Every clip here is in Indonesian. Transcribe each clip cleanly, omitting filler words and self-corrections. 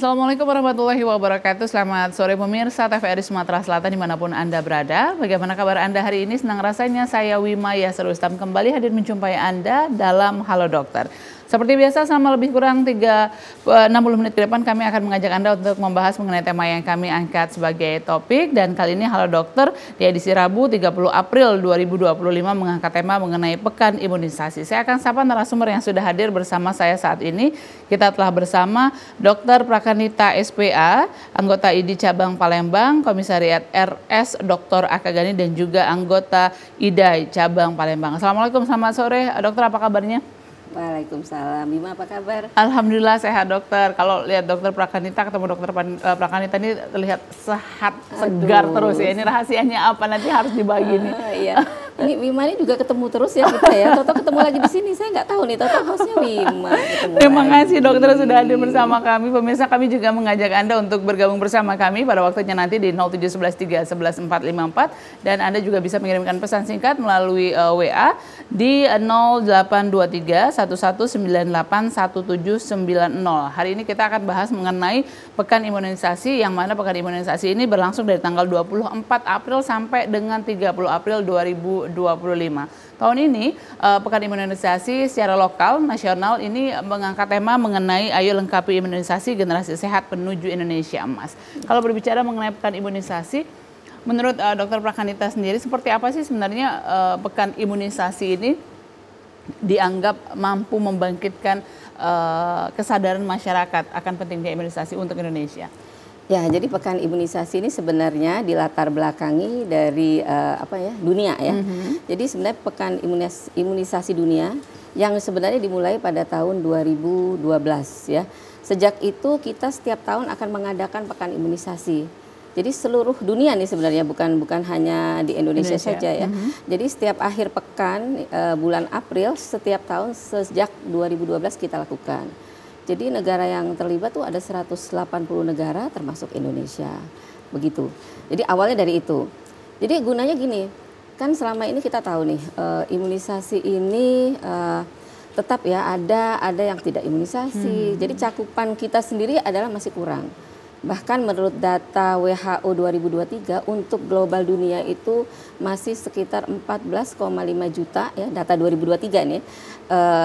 Assalamualaikum warahmatullahi wabarakatuh. Selamat sore pemirsa TVRI Sumatera Selatan dimanapun Anda berada. Bagaimana kabar Anda hari ini? Senang rasanya saya Wima Yasir Ustam kembali hadir menjumpai Anda dalam Halo Dokter. Seperti biasa selama lebih kurang 60 menit ke depan kami akan mengajak Anda untuk membahas mengenai tema yang kami angkat sebagai topik. Dan kali ini Halo Dokter di edisi Rabu 30 April 2025 mengangkat tema mengenai Pekan Imunisasi. Saya akan sapa narasumber yang sudah hadir bersama saya saat ini. Kita telah bersama Dr. Prakanita SPA, anggota ID Cabang Palembang, Komisariat RS Dr. Akagani dan juga anggota IDAI Cabang Palembang. Assalamualaikum, selamat sore dokter, apa kabarnya? Waalaikumsalam, Bima apa kabar? Alhamdulillah sehat dokter. Kalau lihat dokter Prakanita ketemu dokter Prakanita ini terlihat sehat, segar terus ya. Ini rahasianya apa? Nanti harus dibagi nih. Iya. Ini Wima ini juga ketemu terus ya kita ya. Toto ketemu lagi di sini. Saya nggak tahu nih Toto hostnya Wima. Terima kasih dokter sudah hadir bersama kami. Pemirsa, kami juga mengajak Anda untuk bergabung bersama kami pada waktunya nanti di 07113 11454 dan Anda juga bisa mengirimkan pesan singkat melalui WA di 0823 11981790. Hari ini kita akan bahas mengenai Pekan Imunisasi, yang mana Pekan Imunisasi ini berlangsung dari tanggal 24 April sampai dengan 30 April 2025. Tahun ini Pekan Imunisasi secara lokal, nasional ini mengangkat tema mengenai ayo lengkapi imunisasi generasi sehat menuju Indonesia Emas. Kalau berbicara mengenai Pekan Imunisasi, menurut Dr. Prakanita sendiri seperti apa sih sebenarnya Pekan Imunisasi ini dianggap mampu membangkitkan kesadaran masyarakat akan pentingnya imunisasi untuk Indonesia? Ya, jadi Pekan Imunisasi ini sebenarnya dilatar belakangi dari dunia ya. Jadi sebenarnya Pekan Imunisasi Dunia yang sebenarnya dimulai pada tahun 2012 ya. Sejak itu kita setiap tahun akan mengadakan Pekan Imunisasi. Jadi seluruh dunia nih sebenarnya bukan hanya di Indonesia saja ya. Jadi setiap akhir pekan bulan April setiap tahun sejak 2012 kita lakukan. Jadi negara yang terlibat tuh ada 180 negara termasuk Indonesia. Begitu. Jadi awalnya dari itu. Jadi gunanya gini, kan selama ini kita tahu nih imunisasi ini tetap ya ada yang tidak imunisasi. Jadi cakupan kita sendiri adalah masih kurang. Bahkan menurut data WHO 2023 untuk global dunia itu masih sekitar 14,5 juta ya, data 2023 nih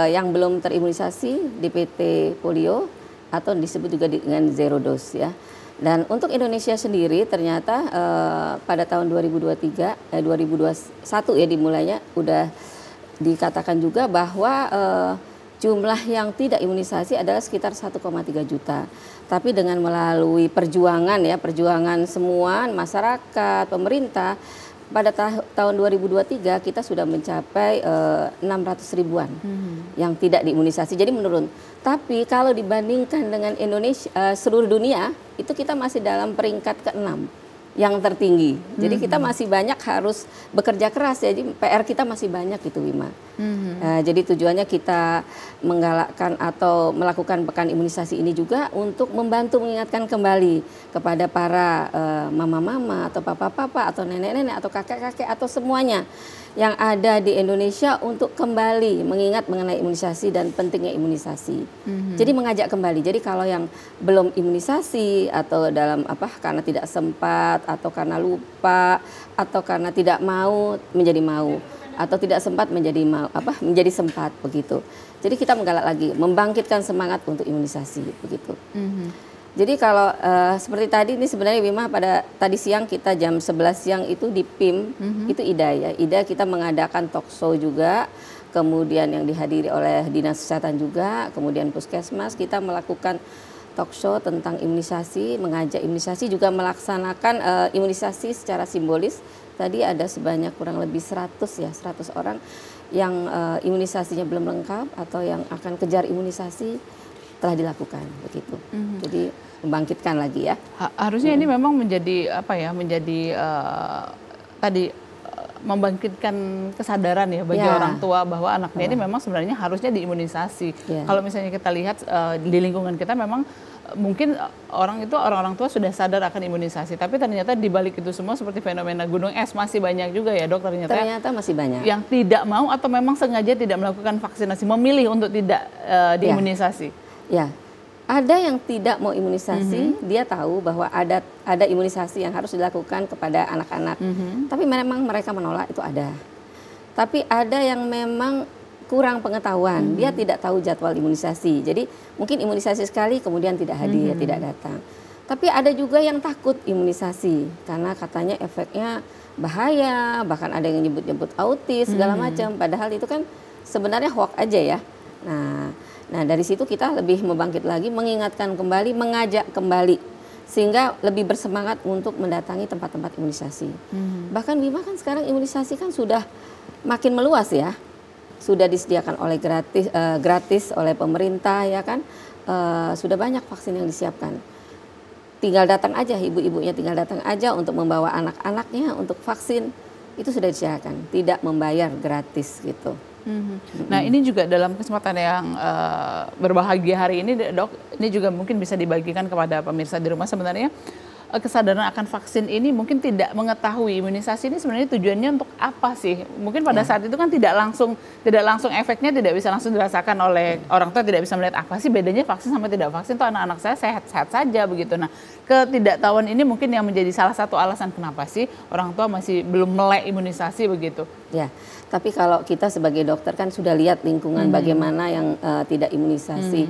yang belum terimunisasi DPT polio atau disebut juga dengan zero dose ya. Dan untuk Indonesia sendiri ternyata pada tahun 2021 ya dimulainya udah dikatakan juga bahwa jumlah yang tidak imunisasi adalah sekitar 1,3 juta. Tapi dengan melalui perjuangan semua masyarakat, pemerintah, pada tahun 2023 kita sudah mencapai 600 ribuan yang tidak diimunisasi. Jadi menurun. Tapi kalau dibandingkan dengan Indonesia, seluruh dunia, itu kita masih dalam peringkat ke-6 yang tertinggi. Jadi kita masih banyak harus bekerja keras ya. Jadi PR kita masih banyak gitu Wima. Jadi tujuannya kita menggalakkan atau melakukan Pekan Imunisasi ini juga untuk membantu mengingatkan kembali kepada para mama-mama atau papa-papa atau nenek-nenek atau kakek-kakek atau semuanya yang ada di Indonesia untuk kembali mengingat mengenai imunisasi dan pentingnya imunisasi. Jadi mengajak kembali. Jadi kalau yang belum imunisasi atau karena tidak sempat atau karena lupa atau karena tidak mau menjadi mau atau tidak sempat menjadi sempat begitu. Jadi kita menggalak lagi, membangkitkan semangat untuk imunisasi begitu. Jadi kalau seperti tadi ini sebenarnya Wima pada tadi siang kita jam 11 siang itu di PIM itu IDA ya. IDA kita mengadakan talk show juga, kemudian yang dihadiri oleh Dinas Kesehatan juga, kemudian Puskesmas kita melakukan talk show tentang imunisasi, mengajak imunisasi juga melaksanakan imunisasi secara simbolis. Tadi ada sebanyak kurang lebih 100 orang yang imunisasinya belum lengkap atau yang akan kejar imunisasi telah dilakukan begitu. Jadi membangkitkan lagi ya. Harusnya ini memang menjadi membangkitkan kesadaran ya bagi orang tua bahwa anaknya ini memang sebenarnya harusnya diimunisasi. Kalau misalnya kita lihat di lingkungan kita memang mungkin orang tua sudah sadar akan imunisasi, tapi ternyata di balik itu semua seperti fenomena gunung es masih banyak juga ya dok, ternyata masih banyak yang tidak mau atau memang sengaja tidak melakukan vaksinasi, memilih untuk tidak diimunisasi. Ya, Ada yang tidak mau imunisasi, dia tahu bahwa ada imunisasi yang harus dilakukan kepada anak-anak. Tapi memang mereka menolak, itu ada. Tapi ada yang memang kurang pengetahuan, dia tidak tahu jadwal imunisasi. Jadi mungkin imunisasi sekali kemudian tidak hadir, tidak datang. Tapi ada juga yang takut imunisasi karena katanya efeknya bahaya, bahkan ada yang nyebut-nyebut autis segala macam. Padahal itu kan sebenarnya hoax aja ya. Nah dari situ kita lebih membangkit lagi, mengingatkan kembali, mengajak kembali, sehingga lebih bersemangat untuk mendatangi tempat-tempat imunisasi. Bahkan Wima kan sekarang imunisasi kan sudah makin meluas ya, sudah disediakan oleh gratis oleh pemerintah ya kan, sudah banyak vaksin yang disiapkan. Tinggal datang aja, ibu-ibunya tinggal datang aja untuk membawa anak-anaknya untuk vaksin, itu sudah disediakan, tidak membayar, gratis gitu. Nah ini juga dalam kesempatan yang berbahagia hari ini dok, ini juga mungkin bisa dibagikan kepada pemirsa di rumah. Sebenarnya kesadaran akan vaksin ini mungkin tidak mengetahui imunisasi ini sebenarnya tujuannya untuk apa sih? Mungkin pada saat itu kan tidak langsung efeknya tidak bisa langsung dirasakan oleh orang tua, tidak bisa melihat apa sih bedanya vaksin sama tidak vaksin, tuh anak-anak saya sehat-sehat saja begitu. Nah ketidaktahuan ini mungkin yang menjadi salah satu alasan kenapa sih orang tua masih belum melek imunisasi begitu. Ya. Tapi kalau kita sebagai dokter kan sudah lihat lingkungan bagaimana yang tidak imunisasi.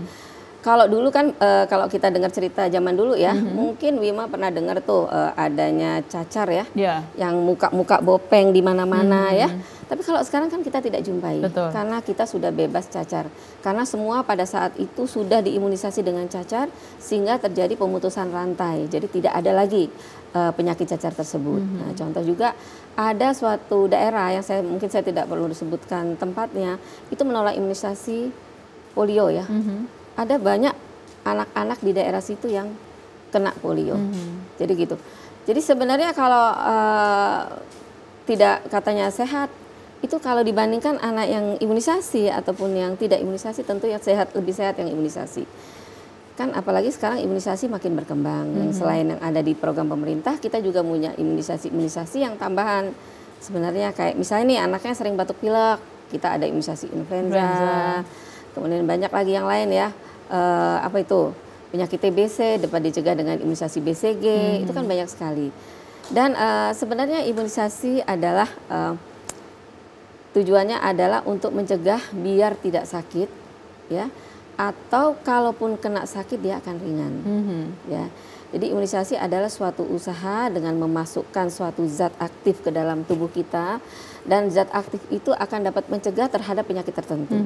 Kalau dulu kan kalau kita dengar cerita zaman dulu ya, mungkin Wima pernah dengar tuh adanya cacar ya, yang muka-muka bopeng di mana-mana ya. Tapi kalau sekarang kan kita tidak jumpai. Betul. Karena kita sudah bebas cacar. Karena semua pada saat itu sudah diimunisasi dengan cacar sehingga terjadi pemutusan rantai. Jadi tidak ada lagi penyakit cacar tersebut. Nah, contoh juga ada suatu daerah yang mungkin saya tidak perlu disebutkan tempatnya, itu menolak imunisasi polio ya. Ada banyak anak-anak di daerah situ yang kena polio. Jadi gitu. Jadi sebenarnya kalau tidak katanya sehat, itu kalau dibandingkan anak yang imunisasi ataupun yang tidak imunisasi, tentu yang sehat, lebih sehat yang imunisasi. Kan apalagi sekarang imunisasi makin berkembang. Yang selain yang ada di program pemerintah, kita juga punya imunisasi yang tambahan. Sebenarnya kayak misalnya nih anaknya sering batuk pilek, kita ada imunisasi influenza. Kemudian banyak lagi yang lain ya. Apa itu? Penyakit TBC dapat dicegah dengan imunisasi BCG. Itu kan banyak sekali. Dan sebenarnya imunisasi adalah tujuannya adalah untuk mencegah biar tidak sakit ya. Atau kalaupun kena sakit dia akan ringan, ya. Jadi imunisasi adalah suatu usaha dengan memasukkan suatu zat aktif ke dalam tubuh kita, dan zat aktif itu akan dapat mencegah terhadap penyakit tertentu.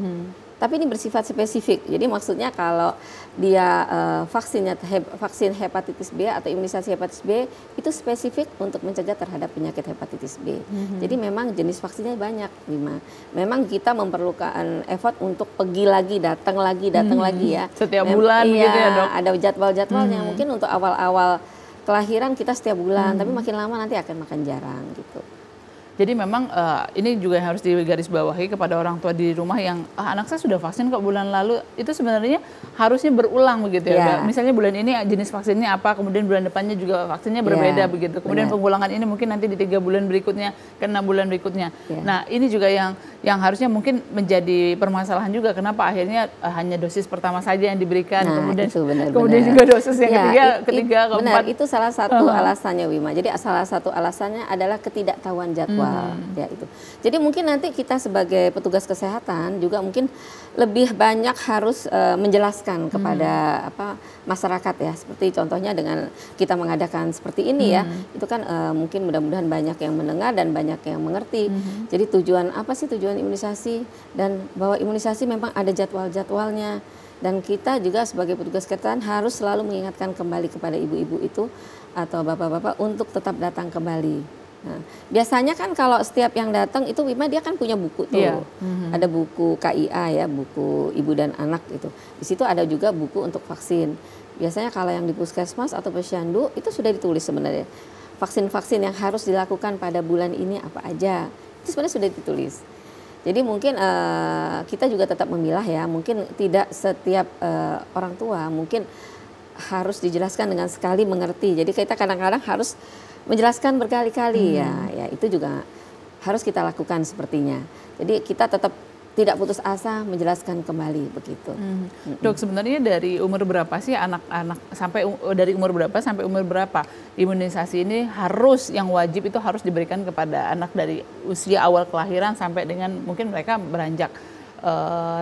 Tapi ini bersifat spesifik. Jadi maksudnya kalau dia vaksin hepatitis B atau imunisasi hepatitis B itu spesifik untuk mencegah terhadap penyakit hepatitis B. Jadi memang jenis vaksinnya banyak, Wima. Memang kita memerlukan effort untuk pergi lagi, datang lagi ya. Setiap bulan iya, gitu ya dok? Ada jadwal-jadwalnya. Mungkin untuk awal-awal kelahiran kita setiap bulan, tapi makin lama nanti akan makin jarang gitu. Jadi memang ini juga yang harus digarisbawahi kepada orang tua di rumah yang anak saya sudah vaksin kok bulan lalu, itu sebenarnya harusnya berulang begitu ya. Misalnya bulan ini jenis vaksinnya apa, kemudian bulan depannya juga vaksinnya berbeda begitu. Kemudian pengulangan ini mungkin nanti di 3 bulan berikutnya, ke 6 bulan berikutnya. Nah ini juga yang harusnya mungkin menjadi permasalahan juga, kenapa akhirnya hanya dosis pertama saja yang diberikan, kemudian juga dosis yang ketiga, keempat. Benar, itu salah satu alasannya Wima. Jadi salah satu alasannya adalah ketidaktahuan jadwal. Ya itu. Jadi mungkin nanti kita sebagai petugas kesehatan juga mungkin lebih banyak harus menjelaskan kepada masyarakat ya. Seperti contohnya dengan kita mengadakan seperti ini ya. Itu kan mungkin mudah-mudahan banyak yang mendengar dan banyak yang mengerti. Jadi tujuan apa sih tujuan imunisasi, dan bahwa imunisasi memang ada jadwal-jadwalnya. Dan kita juga sebagai petugas kesehatan harus selalu mengingatkan kembali kepada ibu-ibu itu atau bapak-bapak untuk tetap datang kembali. Nah, biasanya kan kalau setiap yang datang itu Wima dia kan punya buku tuh, ada buku KIA ya, buku ibu dan anak itu. Di situ ada juga buku untuk vaksin. Biasanya kalau yang di puskesmas atau posyandu itu sudah ditulis sebenarnya vaksin-vaksin yang harus dilakukan pada bulan ini apa aja. Itu sebenarnya sudah ditulis. Jadi mungkin kita juga tetap memilah ya. Mungkin tidak setiap orang tua mungkin harus dijelaskan dengan sekali mengerti. Jadi kita kadang-kadang harus menjelaskan berkali-kali ya itu juga harus kita lakukan sepertinya. Jadi kita tetap tidak putus asa menjelaskan kembali begitu. Dok, sebenarnya dari umur berapa sih anak-anak dari umur berapa sampai umur berapa imunisasi ini yang wajib itu harus diberikan kepada anak dari usia awal kelahiran sampai dengan mungkin mereka beranjak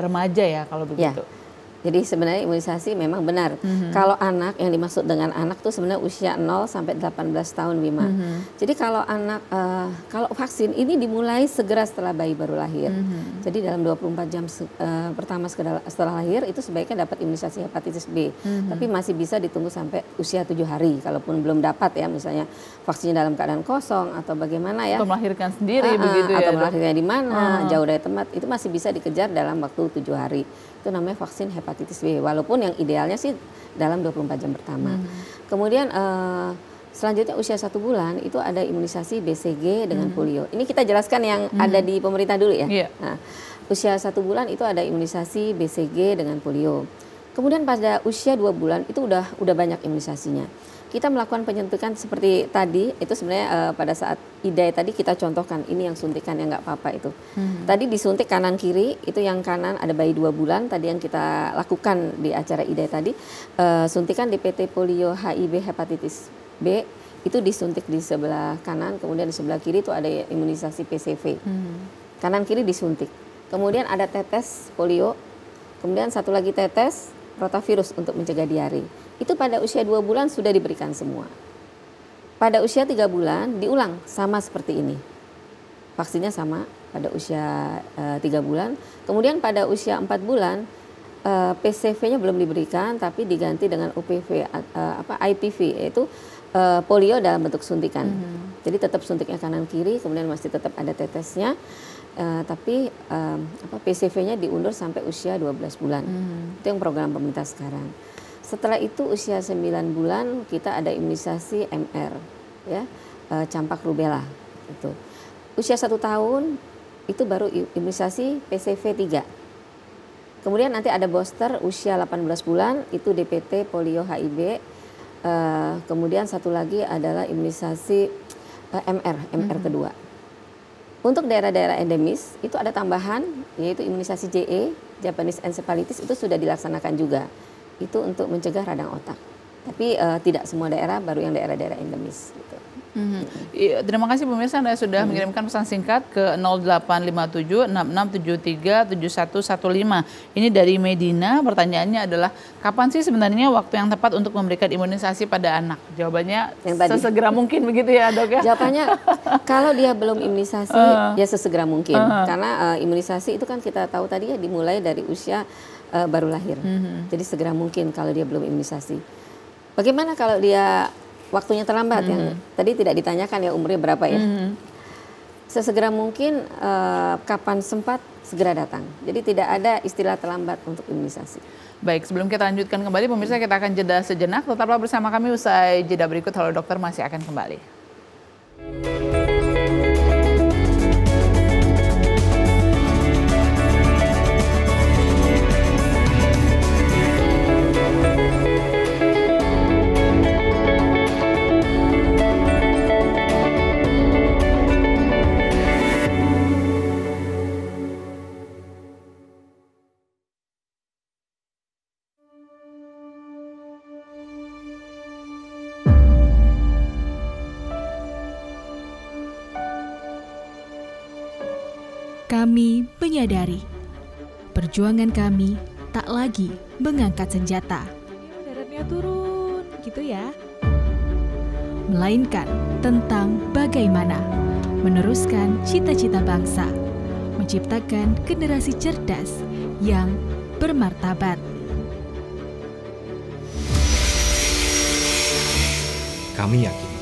remaja ya kalau begitu? Ya. Jadi sebenarnya imunisasi memang benar. Kalau anak, yang dimaksud dengan anak tuh sebenarnya usia 0 sampai 18 tahun, Wima. Jadi kalau anak, kalau vaksin ini dimulai segera setelah bayi baru lahir. Jadi dalam 24 jam pertama setelah lahir itu sebaiknya dapat imunisasi hepatitis B. Tapi masih bisa ditunggu sampai usia 7 hari. Kalaupun belum dapat ya, misalnya vaksinnya dalam keadaan kosong atau bagaimana ya. Atau melahirkan sendiri begitu ya. Atau melahirkan di mana, jauh dari tempat, itu masih bisa dikejar dalam waktu 7 hari. Itu namanya vaksin hepatitis B, walaupun yang idealnya sih dalam 24 jam pertama. Kemudian selanjutnya usia 1 bulan itu ada imunisasi BCG dengan polio. Ini kita jelaskan yang ada di pemerintah dulu ya. Nah, usia 1 bulan itu ada imunisasi BCG dengan polio. Kemudian pada usia 2 bulan itu udah banyak imunisasinya. Kita melakukan penyuntikan seperti tadi, itu sebenarnya pada saat IDAI tadi kita contohkan, ini yang suntikan yang nggak apa-apa itu. Tadi disuntik kanan kiri, itu yang kanan ada bayi 2 bulan, tadi yang kita lakukan di acara IDAI tadi, suntikan DPT polio HIV hepatitis B, itu disuntik di sebelah kanan, kemudian di sebelah kiri itu ada imunisasi PCV. Kanan kiri disuntik. Kemudian ada tetes polio, kemudian satu lagi tetes rotavirus untuk mencegah diare. Itu pada usia 2 bulan sudah diberikan semua. Pada usia 3 bulan diulang sama seperti ini. Vaksinnya sama pada usia 3 bulan. Kemudian pada usia 4 bulan PCV-nya belum diberikan tapi diganti dengan OPV IPV, yaitu polio dalam bentuk suntikan. Jadi tetap suntiknya kanan kiri, kemudian masih tetap ada tetesnya. Tapi PCV-nya diundur sampai usia 12 bulan. Itu yang program pemerintah sekarang. Setelah itu usia 9 bulan kita ada imunisasi MR, ya, campak rubella. Itu. Usia 1 tahun itu baru imunisasi PCV 3. Kemudian nanti ada booster usia 18 bulan itu DPT polio HIV. Kemudian satu lagi adalah imunisasi MR kedua. Untuk daerah-daerah endemis itu ada tambahan yaitu imunisasi JE, Japanese encephalitis, itu sudah dilaksanakan juga. Itu untuk mencegah radang otak. Tapi tidak semua daerah, baru yang daerah-daerah endemis. Gitu. Terima kasih pemirsa, Anda sudah mengirimkan pesan singkat ke 0857 6673 7115. Ini dari Medina, pertanyaannya adalah kapan sih sebenarnya waktu yang tepat untuk memberikan imunisasi pada anak? Jawabannya sesegera mungkin begitu ya Dok ya? Jawabannya kalau dia belum imunisasi ya sesegera mungkin. Karena imunisasi itu kan kita tahu tadi ya dimulai dari usia baru lahir. Jadi segera mungkin kalau dia belum imunisasi. Bagaimana kalau dia waktunya terlambat yang tadi tidak ditanyakan ya umurnya berapa ya? Sesegera mungkin kapan sempat segera datang. Jadi tidak ada istilah terlambat untuk imunisasi. Baik, sebelum kita lanjutkan kembali pemirsa, kita akan jeda sejenak. Tetaplah bersama kami, usai jeda berikut Halo Dokter masih akan kembali. Kami menyadari perjuangan kami tak lagi mengangkat senjata. Daratnya turun, gitu ya. Melainkan tentang bagaimana meneruskan cita-cita bangsa, menciptakan generasi cerdas yang bermartabat. Kami yakin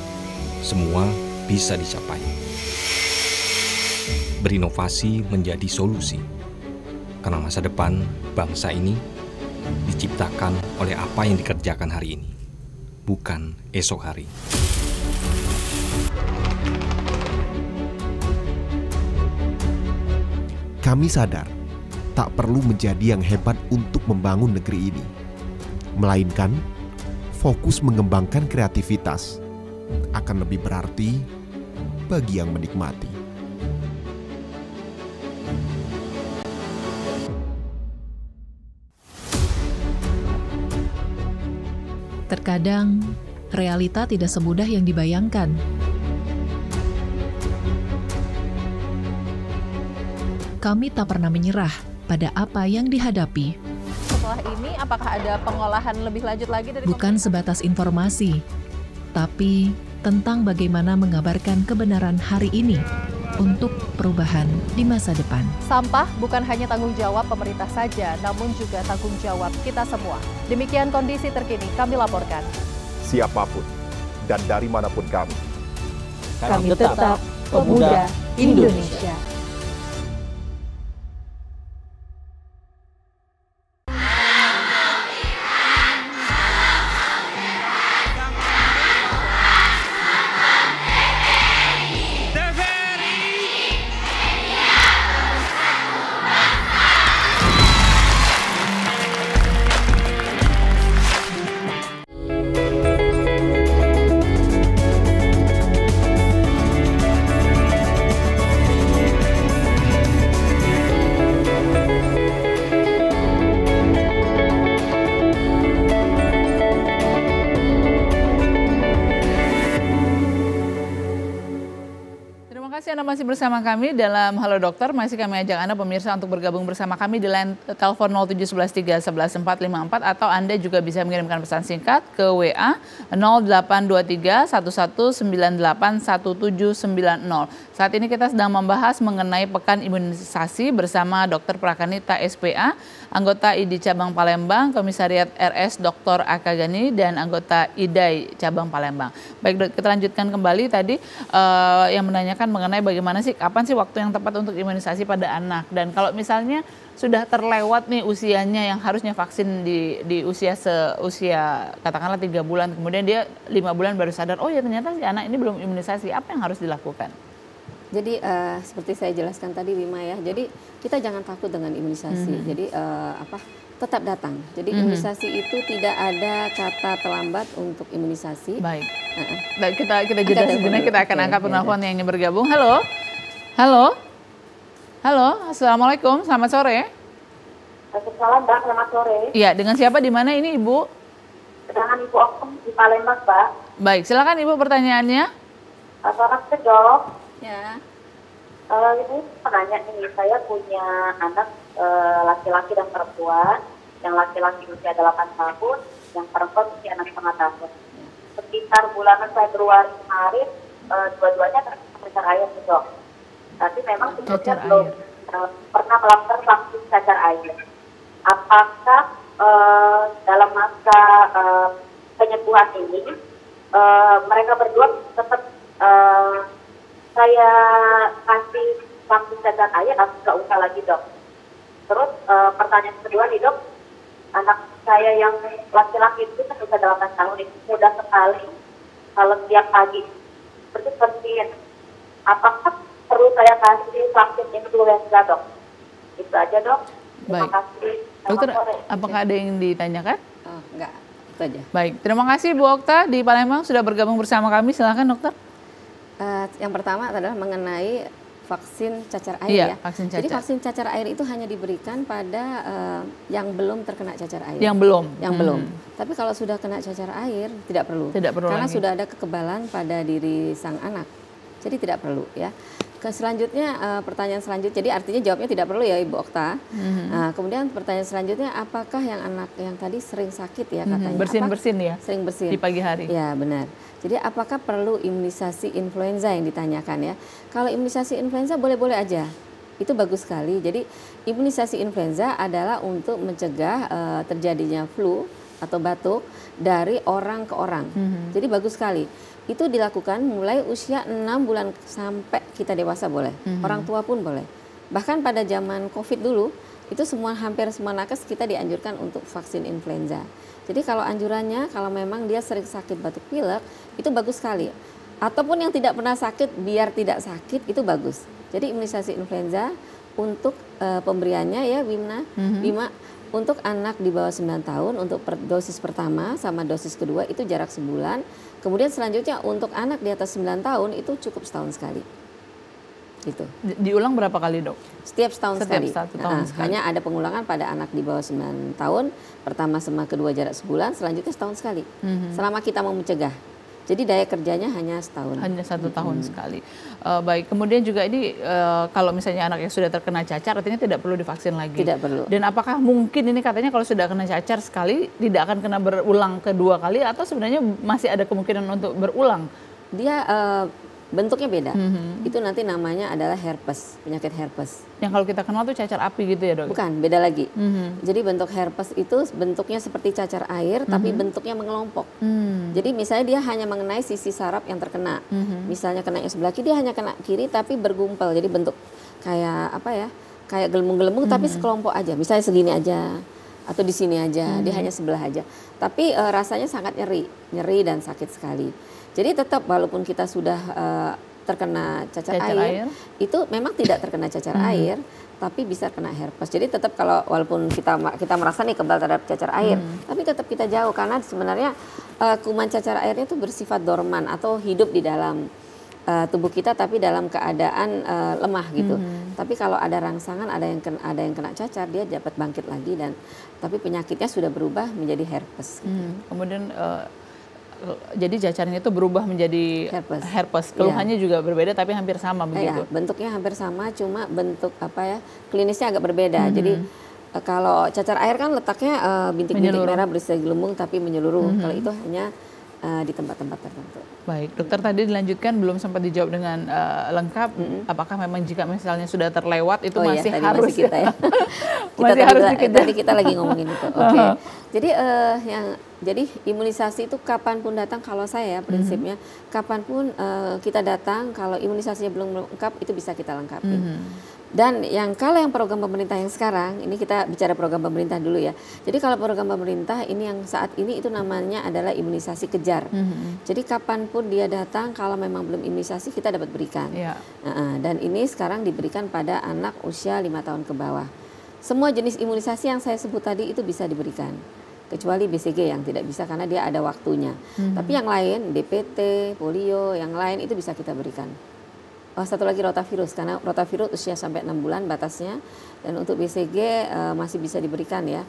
semua bisa dicapai. Berinovasi menjadi solusi, karena masa depan bangsa ini diciptakan oleh apa yang dikerjakan hari ini, bukan esok hari. Kami sadar tak perlu menjadi yang hebat untuk membangun negeri ini, melainkan fokus mengembangkan kreativitas akan lebih berarti bagi yang menikmati. Terkadang, realita tidak semudah yang dibayangkan. Kami tak pernah menyerah pada apa yang dihadapi. Setelah ini, apakah ada pengolahan lebih lanjut lagi dari Bukan sebatas informasi, tapi tentang bagaimana mengabarkan kebenaran hari ini untuk perubahan di masa depan. Sampah bukan hanya tanggung jawab pemerintah saja, namun juga tanggung jawab kita semua. Demikian kondisi terkini kami laporkan. Siapapun dan dari manapun kami Tetap pemuda Indonesia. Anda masih bersama kami dalam Halo Dokter. Masih kami ajak Anda pemirsa untuk bergabung bersama kami di line telepon 071131144 atau Anda juga bisa mengirimkan pesan singkat ke WA 082311981790. Saat ini kita sedang membahas mengenai Pekan Imunisasi bersama Dr. Prakanita SPA, anggota ID Cabang Palembang, Komisariat RS Dr. Akagani, dan anggota IDAI Cabang Palembang. Baik Dok, kita lanjutkan kembali tadi yang menanyakan mengenai bagaimana sih, kapan sih waktu yang tepat untuk imunisasi pada anak. Dan kalau misalnya sudah terlewat nih usianya yang harusnya vaksin di usia katakanlah 3 bulan, kemudian dia 5 bulan baru sadar, oh ya ternyata si anak ini belum imunisasi, apa yang harus dilakukan? Jadi seperti saya jelaskan tadi Wima ya, jadi kita jangan takut dengan imunisasi. Jadi tetap datang. Jadi imunisasi itu tidak ada kata terlambat untuk imunisasi. Baik. Kita jeda sebenarnya, kita akan angkat penelpon yang ingin bergabung. Halo. Halo. Halo, Assalamualaikum, selamat sore. Assalamualaikum Mbak, selamat sore. Iya, dengan siapa di mana ini Ibu? Dengan Ibu Okem di Palembang, Mbak. Baik, silakan Ibu pertanyaannya. Selamat sore, Dok. Ya. Ini penanya nih, saya punya anak laki-laki dan perempuan. Yang laki-laki usia 8 tahun, yang perempuan usia 6,5 tahun. Sekitar bulan Februari kemarin, dua-duanya tercacar air, Dok. Tapi memang sebelumnya belum pernah melakukan vaksin cacar air. Apakah dalam masa penyembuhan ini mereka berdua tetap saya kasih vaksin cacar air atau nggak usah lagi, Dok? Terus pertanyaan kedua nih, Dok, anak saya yang laki-laki itu kan usia 8 tahun itu mudah sekali kalau tiap pagi bersin. Apakah perlu saya kasih vaksin influenza, Dok? Itu aja, Dok. Terima kasih. Dokter, apakah ada yang ditanyakan? Oh, enggak, itu aja. Baik, terima kasih Bu Okta di Palembang sudah bergabung bersama kami. Silakan Dokter. Yang pertama adalah mengenai vaksin cacar air Iya, ya. vaksin cacar. Jadi vaksin cacar air itu hanya diberikan pada yang belum terkena cacar air. Yang belum. Belum. Tapi kalau sudah kena cacar air tidak perlu. Tidak perlu karena lagi. sudah ada kekebalan pada diri sang anak. Jadi tidak perlu ya. Selanjutnya pertanyaan selanjutnya, jadi artinya jawabnya tidak perlu ya Ibu Okta. Nah, kemudian pertanyaan selanjutnya, apakah yang anak yang tadi sering sakit ya katanya? Bersin-bersin ya? Sering bersin. Di pagi hari? Ya benar. Jadi apakah perlu imunisasi influenza yang ditanyakan ya? Kalau imunisasi influenza boleh-boleh aja, itu bagus sekali. Jadi imunisasi influenza adalah untuk mencegah terjadinya flu atau batuk dari orang ke orang. Jadi bagus sekali. Itu dilakukan mulai usia 6 bulan sampai kita dewasa boleh. Orang tua pun boleh. Bahkan pada zaman COVID dulu, itu hampir semua nakes kita dianjurkan untuk vaksin influenza. Jadi kalau anjurannya, kalau memang dia sering sakit batuk pilek, itu bagus sekali. Ataupun yang tidak pernah sakit, biar tidak sakit, itu bagus. Jadi imunisasi influenza untuk pemberiannya ya Bima, untuk anak di bawah 9 tahun, untuk dosis pertama sama dosis kedua itu jarak sebulan. Kemudian selanjutnya untuk anak di atas 9 tahun itu cukup setahun sekali. Gitu. Diulang berapa kali, Dok? Setiap setahun sekali. Satu tahun sekali. Hanya ada pengulangan pada anak di bawah 9 tahun, pertama sama kedua jarak sebulan, selanjutnya setahun sekali. Selama kita mau mencegah. Jadi daya kerjanya hanya setahun. Hanya 1 tahun sekali. Baik, kemudian juga ini kalau misalnya anak yang sudah terkena cacar, artinya tidak perlu divaksin lagi. Tidak perlu. Dan apakah mungkin ini katanya kalau sudah kena cacar sekali, tidak akan kena berulang kedua kali, atau sebenarnya masih ada kemungkinan untuk berulang? Dia bentuknya beda. Itu nanti namanya adalah herpes, penyakit herpes. Yang kalau kita kenal tuh cacar api gitu ya, Dok? Bukan, beda lagi. Jadi bentuk herpes itu bentuknya seperti cacar air, tapi bentuknya mengelompok. Jadi misalnya dia hanya mengenai sisi saraf yang terkena. Misalnya kena yang sebelah kiri, dia hanya kena kiri tapi bergumpal. Jadi bentuk kayak apa ya? Kayak gelembung-gelembung tapi sekelompok aja. Misalnya segini aja atau di sini aja. Dia hanya sebelah aja. Tapi rasanya sangat nyeri dan sakit sekali. Jadi tetap walaupun kita sudah terkena cacar air, itu memang tidak terkena cacar air, tapi bisa kena herpes. Jadi tetap kalau walaupun kita merasa nih kebal terhadap cacar air, tapi tetap kita jauh karena sebenarnya kuman cacar airnya itu bersifat dorman atau hidup di dalam tubuh kita tapi dalam keadaan lemah gitu. Tapi kalau ada rangsangan, ada yang kena cacar, dia dapat bangkit lagi dan tapi penyakitnya sudah berubah menjadi herpes. Gitu. Kemudian jadi cacarnya itu berubah menjadi herpes. Keluhannya juga berbeda tapi hampir sama begitu. Bentuknya hampir sama, cuma bentuk klinisnya agak berbeda. Jadi kalau cacar air kan letaknya bintik-bintik merah berisi gelembung tapi menyeluruh. Kalau itu hanya di tempat-tempat tertentu. Baik, dokter tadi dilanjutkan belum sempat dijawab dengan lengkap. Apakah memang jika misalnya sudah terlewat itu masih harus kita ya? Masih harus dikejar. Tadi kita lagi ngomongin itu. Oke. Jadi imunisasi itu kapanpun datang kalau saya prinsipnya kapanpun kita datang kalau imunisasinya belum lengkap itu bisa kita lengkapi. Dan kalau yang program pemerintah yang sekarang, ini kita bicara program pemerintah dulu ya. Jadi kalau program pemerintah ini yang saat ini itu namanya adalah imunisasi kejar. Jadi kapanpun dia datang kalau memang belum imunisasi kita dapat berikan. Dan ini sekarang diberikan pada anak usia 5 tahun ke bawah. Semua jenis imunisasi yang saya sebut tadi itu bisa diberikan. Kecuali BCG yang tidak bisa karena dia ada waktunya. Tapi yang lain, DPT, polio, yang lain itu bisa kita berikan. Satu lagi rotavirus, karena rotavirus usia sampai 6 bulan batasnya. Dan untuk BCG masih bisa diberikan ya.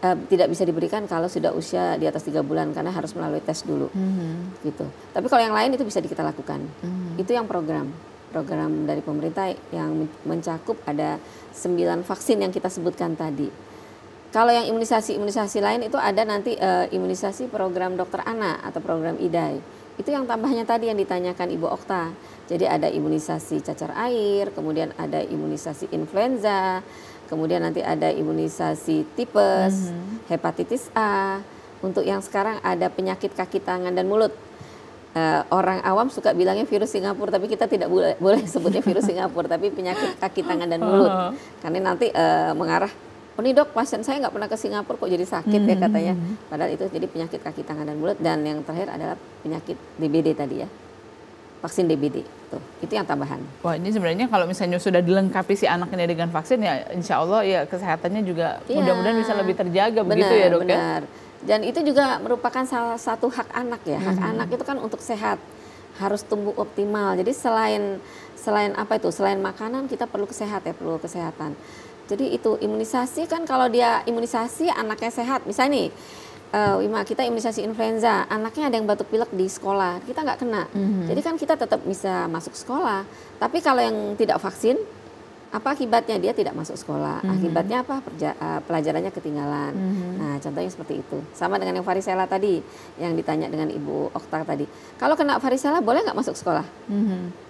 Tidak bisa diberikan kalau sudah usia di atas 3 bulan karena harus melalui tes dulu. Gitu. Tapi kalau yang lain itu bisa kita lakukan. Itu yang program dari pemerintah yang mencakup ada 9 vaksin yang kita sebutkan tadi. Kalau yang imunisasi lain itu ada nanti imunisasi program dokter anak atau program IDAI. Itu yang tambahnya tadi yang ditanyakan Ibu Okta. Jadi ada imunisasi cacar air, kemudian ada imunisasi influenza, kemudian nanti ada imunisasi tipes, hepatitis A. Untuk yang sekarang ada penyakit kaki tangan dan mulut. Orang awam suka bilangnya virus Singapura, tapi kita tidak boleh sebutnya virus Singapura, tapi penyakit kaki tangan dan mulut. Karena nanti mengarah, oh nih dok, pasien saya nggak pernah ke Singapura kok jadi sakit ya katanya. Padahal itu jadi penyakit kaki tangan dan mulut. Dan yang terakhir adalah penyakit DBD tadi ya, vaksin DBD. Tuh, itu yang tambahan. Wah, ini sebenarnya kalau misalnya sudah dilengkapi si anak ini dengan vaksin ya insya Allah ya kesehatannya juga mudah-mudahan bisa lebih terjaga begitu ya dok ya. Dan itu juga merupakan salah satu hak anak ya. Hak anak itu kan untuk sehat, harus tumbuh optimal. Jadi selain apa itu? Selain makanan kita perlu kesehatan. Jadi itu imunisasi kan kalau dia imunisasi anaknya sehat. Misalnya nih, kita imunisasi influenza, anaknya ada yang batuk pilek di sekolah, kita nggak kena. Jadi kan kita tetap bisa masuk sekolah. Tapi kalau yang tidak vaksin, apa akibatnya? Dia tidak masuk sekolah. Akibatnya apa? Pelajarannya ketinggalan. Nah, contohnya seperti itu. Sama dengan yang varicella tadi, yang ditanya dengan Ibu Okta tadi. Kalau kena varicella boleh nggak masuk sekolah?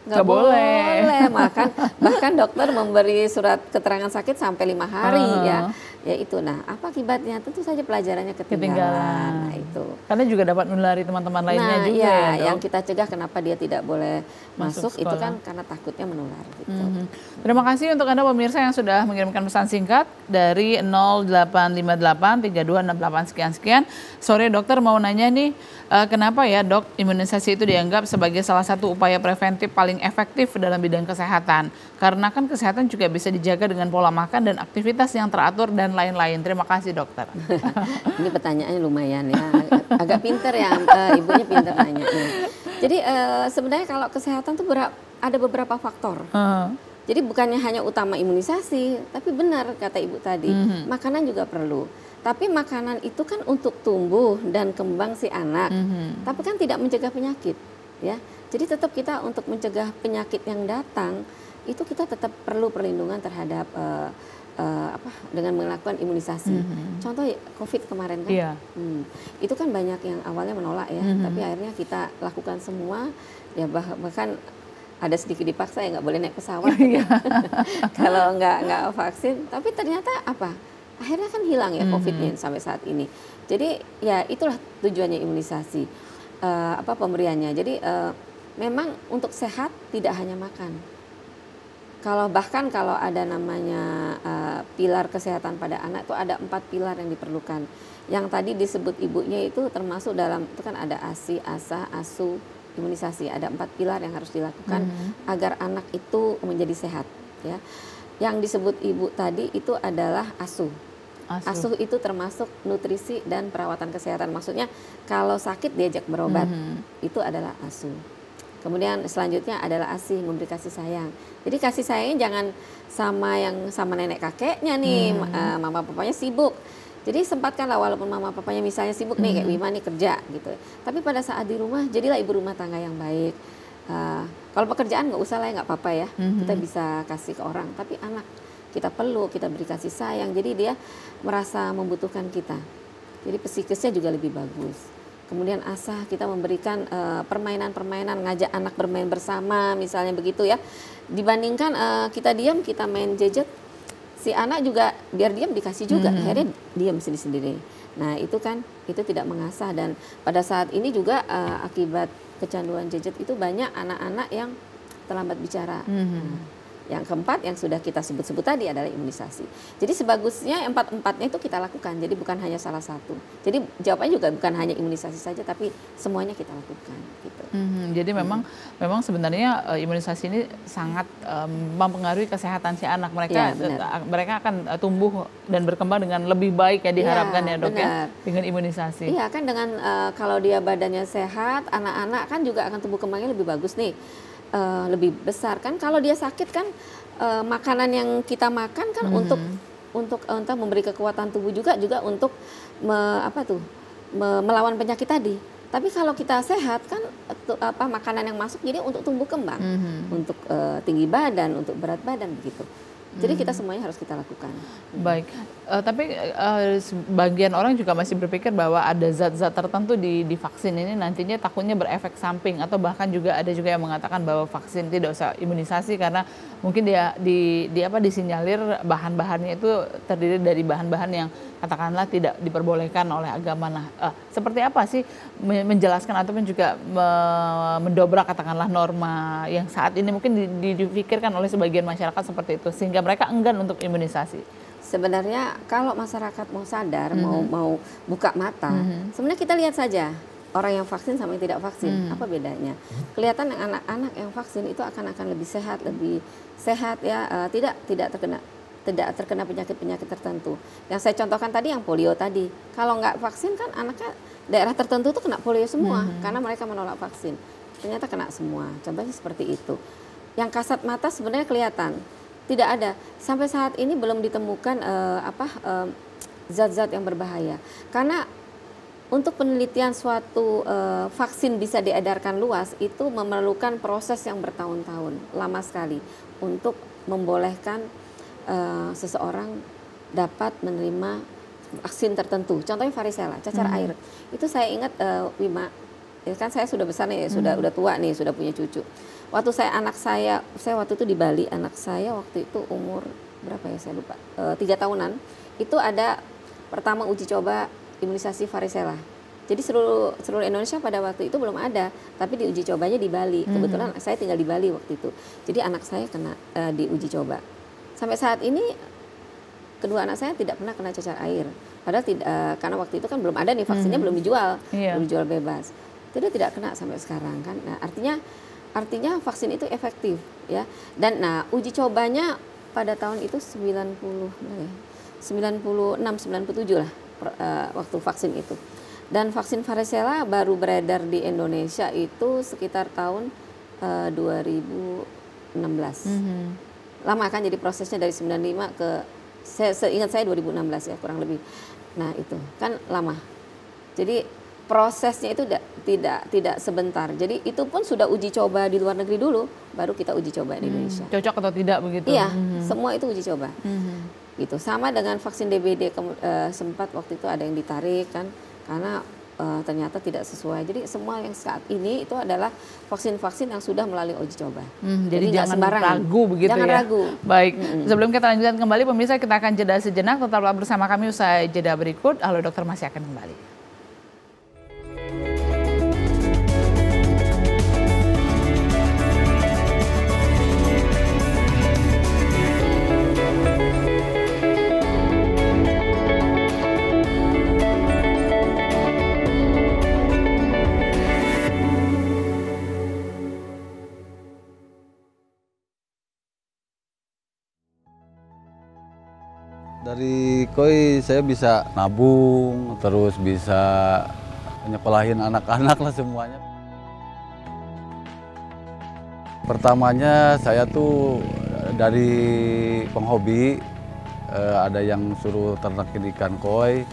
Nggak boleh. Bahkan dokter memberi surat keterangan sakit sampai 5 hari ya. Ya itu. Nah, apa akibatnya? Tentu saja pelajarannya ketinggalan. Nah, itu. Karena juga dapat menulari teman-teman lainnya juga ya, dok? Yang kita cegah kenapa dia tidak boleh masuk itu kan karena takutnya menular gitu. Terima kasih untuk Anda pemirsa yang sudah mengirimkan pesan singkat dari 0858 3268 sekian-sekian. Sore dokter mau nanya nih, kenapa ya dok imunisasi itu dianggap sebagai salah satu upaya preventif paling efektif dalam bidang kesehatan? Karena kan kesehatan juga bisa dijaga dengan pola makan dan aktivitas yang teratur dan lain-lain. Terima kasih dokter. Ini pertanyaannya lumayan ya, agak pinter ya, ibunya pinter nanya. Jadi sebenarnya kalau kesehatan tuh ada beberapa faktor. Jadi bukannya hanya utama imunisasi, tapi benar kata Ibu tadi, makanan juga perlu. Tapi makanan itu kan untuk tumbuh dan kembang si anak, tapi kan tidak mencegah penyakit, ya. Jadi tetap kita untuk mencegah penyakit yang datang, itu kita tetap perlu perlindungan terhadap dengan melakukan imunisasi. Contoh COVID kemarin kan, itu kan banyak yang awalnya menolak ya, tapi akhirnya kita lakukan semua, ya bahkan ada sedikit dipaksa ya nggak boleh naik pesawat kalau nggak vaksin. Tapi ternyata apa? Akhirnya kan hilang ya COVID-nya sampai saat ini. Jadi ya itulah tujuannya imunisasi, pemberiannya. Jadi memang untuk sehat tidak hanya makan. Bahkan kalau ada namanya pilar kesehatan pada anak itu ada 4 pilar yang diperlukan. Yang tadi disebut ibunya itu termasuk dalam itu kan ada ASI, ASA, ASU, imunisasi. Ada 4 pilar yang harus dilakukan agar anak itu menjadi sehat. Ya, yang disebut ibu tadi itu adalah ASU. ASU itu termasuk nutrisi dan perawatan kesehatan. Maksudnya kalau sakit diajak berobat, itu adalah ASU. Kemudian selanjutnya adalah ASI, memberi kasih sayang. Jadi kasih sayangnya jangan sama nenek kakeknya nih, mama papanya sibuk. Jadi sempatkanlah walaupun mama papanya misalnya sibuk nih kayak Wima nih kerja gitu. Tapi pada saat di rumah jadilah ibu rumah tangga yang baik. Kalau pekerjaan nggak usah lah ya, nggak apa-apa ya. Kita bisa kasih ke orang. Tapi anak kita perlu, kita beri kasih sayang. Jadi dia merasa membutuhkan kita. Jadi psikisnya juga lebih bagus. Kemudian asah kita memberikan permainan-permainan, ngajak anak bermain bersama misalnya begitu ya. Dibandingkan kita diam, kita main gadget, si anak juga biar diam dikasih juga, akhirnya diam sendiri-sendiri. Nah itu kan, itu tidak mengasah. Dan pada saat ini juga akibat kecanduan gadget itu banyak anak-anak yang terlambat bicara. Yang keempat yang sudah kita sebut-sebut tadi adalah imunisasi. Jadi sebagusnya empat-empatnya itu kita lakukan. Jadi bukan hanya salah satu. Jadi jawabannya juga bukan hanya imunisasi saja, tapi semuanya kita lakukan. Gitu. Jadi memang sebenarnya imunisasi ini sangat mempengaruhi kesehatan si anak. Mereka akan tumbuh dan berkembang dengan lebih baik ya diharapkan ya dok ya dengan imunisasi. Iya kan dengan kalau dia badannya sehat, anak-anak kan juga akan tumbuh kembangnya lebih bagus nih. Lebih besar kan. Kalau dia sakit kan makanan yang kita makan kan untuk memberi kekuatan tubuh juga untuk melawan penyakit tadi. Tapi kalau kita sehat kan makanan yang masuk jadi untuk tumbuh kembang, untuk tinggi badan, untuk berat badan begitu. Jadi kita semuanya harus kita lakukan. Baik, tapi sebagian orang juga masih berpikir bahwa ada zat-zat tertentu di vaksin ini nantinya takutnya berefek samping, atau bahkan juga ada juga yang mengatakan bahwa vaksin tidak usah imunisasi karena mungkin dia disinyalir bahan-bahannya itu terdiri dari bahan-bahan yang katakanlah tidak diperbolehkan oleh agama. Nah, seperti apa sih menjelaskan ataupun juga mendobrak katakanlah norma yang saat ini mungkin dipikirkan oleh sebagian masyarakat seperti itu sehingga mereka enggan untuk imunisasi? Sebenarnya kalau masyarakat mau sadar, mau buka mata, sebenarnya kita lihat saja orang yang vaksin sama yang tidak vaksin, apa bedanya? Kelihatan yang anak-anak yang vaksin itu akan lebih sehat ya, tidak terkena penyakit-penyakit tertentu. Yang saya contohkan tadi yang polio tadi, kalau nggak vaksin kan anaknya daerah tertentu tuh kena polio semua karena mereka menolak vaksin. Ternyata kena semua. Contohnya seperti itu. Yang kasat mata sebenarnya kelihatan. Tidak ada. Sampai saat ini belum ditemukan zat-zat yang berbahaya. Karena untuk penelitian suatu vaksin bisa diedarkan luas itu memerlukan proses yang bertahun-tahun, lama sekali untuk membolehkan seseorang dapat menerima vaksin tertentu. Contohnya varicella, cacar air. Itu saya ingat Wima, ya kan saya sudah besar nih, sudah tua nih, sudah punya cucu. Waktu saya waktu itu di Bali, anak saya waktu itu umur berapa ya saya lupa, 3 tahunan. Itu ada pertama uji coba imunisasi varicella. Jadi seluruh Indonesia pada waktu itu belum ada, tapi diuji cobanya di Bali. Kebetulan saya tinggal di Bali waktu itu. Jadi anak saya kena diuji coba. Sampai saat ini kedua anak saya tidak pernah kena cacar air. Padahal karena waktu itu kan belum ada nih vaksinnya, belum dijual, belum dijual bebas. Jadi tidak kena sampai sekarang kan. Nah, artinya vaksin itu efektif ya. Dan uji cobanya pada tahun itu 97 lah waktu vaksin itu. Dan vaksin varicella baru beredar di Indonesia itu sekitar tahun 2016. Lama kan, jadi prosesnya dari 95 ke seingat saya 2016 ya kurang lebih. Nah itu kan lama. Jadi prosesnya itu tidak sebentar. Jadi itu pun sudah uji coba di luar negeri dulu, baru kita uji coba di Indonesia. Cocok atau tidak begitu? Iya, semua itu uji coba. Gitu. Sama dengan vaksin DBD sempat waktu itu ada yang ditarik kan, karena ternyata tidak sesuai. Jadi semua yang saat ini itu adalah vaksin-vaksin yang sudah melalui uji coba. Jadi jangan ragu begitu jangan ya. Ragu. Baik, sebelum kita lanjutkan kembali pemirsa, kita akan jeda sejenak. Tetaplah bersama kami usai jeda berikut. Halo Dokter masih akan kembali. Dari KOI saya bisa nabung, terus bisa nyekolahin anak-anak lah semuanya. Pertamanya saya tuh dari penghobi, ada yang suruh ternakin ikan koi.